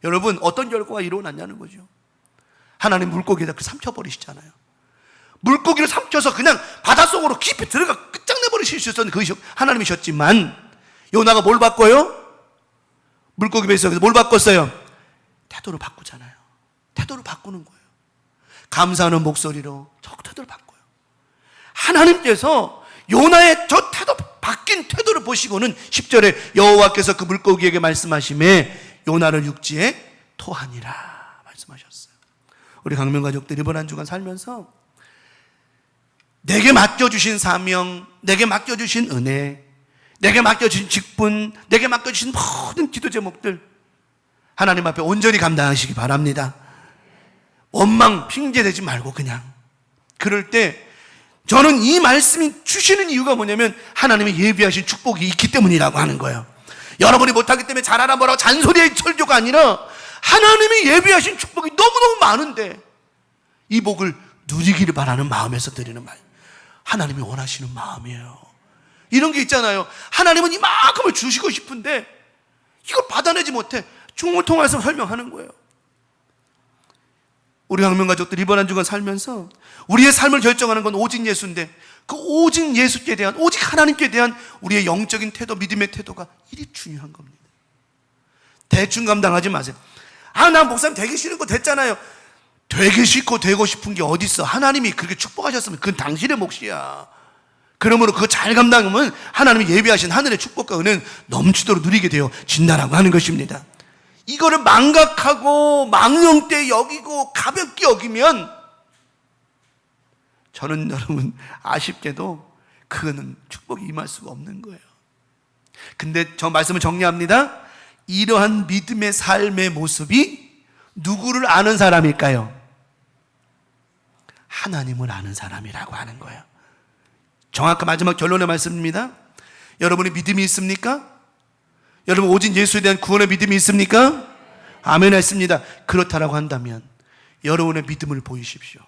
여러분 어떤 결과가 일어났냐는 거죠. 하나님 물고기에다 삼켜버리시잖아요. 물고기를 삼켜서 그냥 바닷속으로 깊이 들어가 끝장내버리실 수 있었던 그것이 하나님이셨지만 요나가 뭘 바꿔요? 물고기 뱃속에서 뭘 바꿨어요? 태도를 바꾸잖아요. 태도를 바꾸는 거예요. 감사하는 목소리로 저 태도를 바꿔요. 하나님께서 요나의 저 태도 바뀐 태도를 보시고는 10절에 여호와께서 그 물고기에게 말씀하시매 요나를 육지에 토하니라 말씀하셨어요. 우리 강명 가족들 이번 한 주간 살면서 내게 맡겨주신 사명, 내게 맡겨주신 은혜, 내게 맡겨주신 직분, 내게 맡겨주신 모든 기도 제목들 하나님 앞에 온전히 감당하시기 바랍니다. 원망 핑계대지 말고 그냥 그럴 때 저는 이 말씀이 주시는 이유가 뭐냐면 하나님의 예비하신 축복이 있기 때문이라고 하는 거예요. 여러분이 못하기 때문에 잘하라 뭐라고 잔소리의 설교가 아니라 하나님이 예비하신 축복이 너무너무 많은데 이 복을 누리기를 바라는 마음에서 드리는 말, 하나님이 원하시는 마음이에요. 이런 게 있잖아요. 하나님은 이만큼을 주시고 싶은데 이걸 받아내지 못해 중을 통해서 설명하는 거예요. 우리 강명 가족들 이번 한 주간 살면서 우리의 삶을 결정하는 건 오직 예수인데 그 오직 예수께 대한 오직 하나님께 대한 우리의 영적인 태도, 믿음의 태도가 이리 중요한 겁니다. 대충 감당하지 마세요. 나 목사님 되기 싫은 거 됐잖아요. 되기 싫고 되고 싶은 게 어디 있어? 하나님이 그렇게 축복하셨으면 그건 당신의 몫이야. 그러므로 그거 잘 감당하면 하나님이 예비하신 하늘의 축복과 은혜는 넘치도록 누리게 되어진다라고 하는 것입니다. 이거를 망각하고 망령되이 여기고 가볍게 여기면 저는 여러분 아쉽게도 그거는 축복이 임할 수가 없는 거예요. 근데 저 말씀을 정리합니다. 이러한 믿음의 삶의 모습이 누구를 아는 사람일까요? 하나님을 아는 사람이라고 하는 거예요. 정확한 마지막 결론의 말씀입니다. 여러분이 믿음이 있습니까? 여러분 오직 예수에 대한 구원의 믿음이 있습니까? 아멘 했습니다. 그렇다라고 한다면 여러분의 믿음을 보이십시오.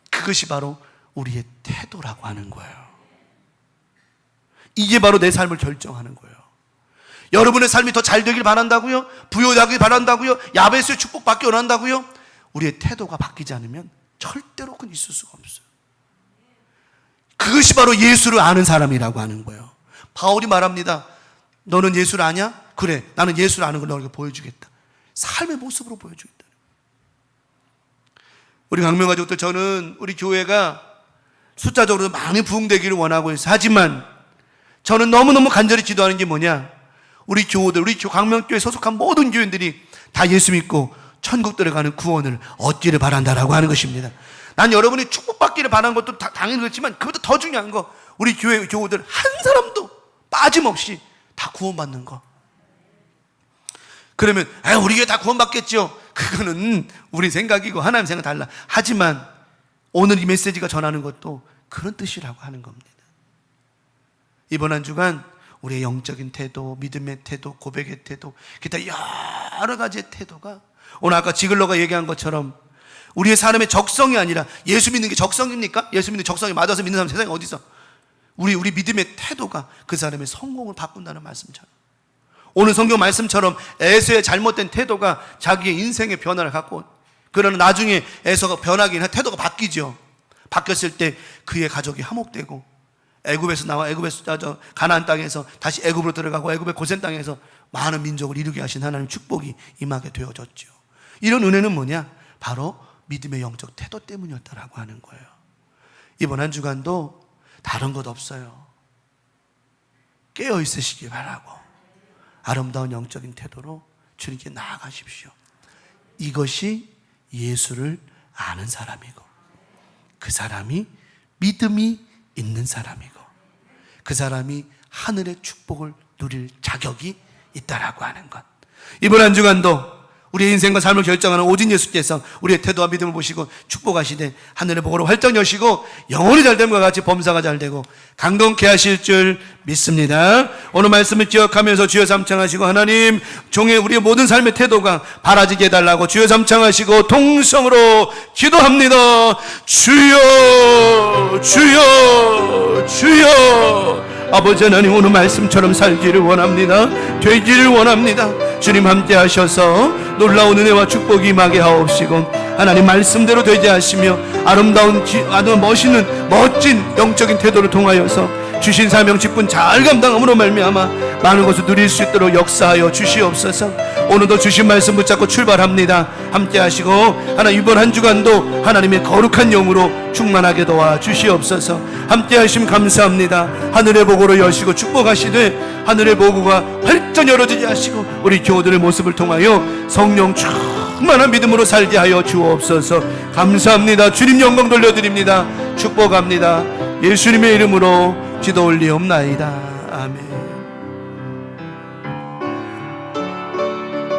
그것이 바로 우리의 태도라고 하는 거예요. 이게 바로 내 삶을 결정하는 거예요. 여러분의 삶이 더 잘 되길 바란다고요? 부여하길 바란다고요? 야베스의 축복받기 원한다고요? 우리의 태도가 바뀌지 않으면 절대로 그건 있을 수가 없어요. 그것이 바로 예수를 아는 사람이라고 하는 거예요. 바울이 말합니다. 너는 예수를 아냐? 그래, 나는 예수를 아는 걸 너에게 보여주겠다. 삶의 모습으로 보여주겠다. 우리 강명 가족들, 저는 우리 교회가 숫자적으로 많이 부흥되기를 원하고 있어요. 하지만 저는 너무너무 간절히 기도하는 게 뭐냐? 우리 교우들, 우리 강명교회 소속한 모든 교인들이 다 예수 믿고 천국 들어가는 구원을 얻기를 바란다라고 하는 것입니다. 난 여러분이 축복받기를 바라는 것도 당연히 그렇지만 그것도 더 중요한 거, 우리 교회 교우들 한 사람도 빠짐없이 다 구원받는 거. 그러면 우리 교회 다 구원받겠죠. 그거는 우리 생각이고 하나님 생각 달라. 하지만 오늘 이 메시지가 전하는 것도 그런 뜻이라고 하는 겁니다. 이번 한 주간 우리의 영적인 태도, 믿음의 태도, 고백의 태도, 기타 여러 가지의 태도가 오늘 아까 지글러가 얘기한 것처럼 우리의 사람의 적성이 아니라, 예수 믿는 게 적성입니까? 예수 믿는 적성이 맞아서 믿는 사람 세상에 어디 있어? 우리 믿음의 태도가 그 사람의 성공을 바꾼다는 말씀처럼, 오늘 성경 말씀처럼 에서의 잘못된 태도가 자기의 인생의 변화를 갖고, 그러나 나중에 에서가 변하긴 태도가 바뀌죠. 바뀌었을 때 그의 가족이 화목되고 애굽에서 나와 가나안 땅에서 다시 애굽으로 들어가고 애굽의 고센 땅에서 많은 민족을 이루게 하신 하나님 축복이 임하게 되어졌죠. 이런 은혜는 뭐냐? 바로 믿음의 영적 태도 때문이었다라고 하는 거예요. 이번 한 주간도 다른 것 없어요. 깨어 있으시기 바라고 아름다운 영적인 태도로 주님께 나아가십시오. 이것이 예수를 아는 사람이고, 그 사람이 믿음이 있는 사람이고, 그 사람이 하늘의 축복을 누릴 자격이 있다라고 하는 것. 이번 한 주간도 우리의 인생과 삶을 결정하는 오직 예수께서 우리의 태도와 믿음을 보시고 축복하시되 하늘의 복으로 활짝 여시고 영혼이 잘됨과 같이 범사가 잘되고 강동케 하실 줄 믿습니다. 오늘 말씀을 기억하면서 주여 삼창하시고 하나님 종의 우리의 모든 삶의 태도가 바라지게 해달라고 주여 삼창하시고 통성으로 기도합니다. 주여 주여 주여. 아버지 하나님 오늘 말씀처럼 살기를 원합니다. 되기를 원합니다. 주님 함께 하셔서 놀라운 은혜와 축복이 임하게 하옵시고 하나님 말씀대로 되게 하시며 아름다운 아주 멋진 영적인 태도를 통하여서 주신 사명 직분 잘 감당함으로 말미암아 많은 것을 누릴 수 있도록 역사하여 주시옵소서. 오늘도 주신 말씀 붙잡고 출발합니다. 함께 하시고 하나님 이번 한 주간도 하나님의 거룩한 영으로 충만하게 도와 주시옵소서. 함께 하심 감사합니다. 하늘의 복으로 여시고 축복하시되 하늘의 복우가 활짝 열어지게 하시고 우리 교우들의 모습을 통하여 성령 충만한 믿음으로 살게 하여 주옵소서. 감사합니다. 주님 영광 돌려드립니다. 축복합니다. 예수님의 이름으로 기도 올리옵나이다.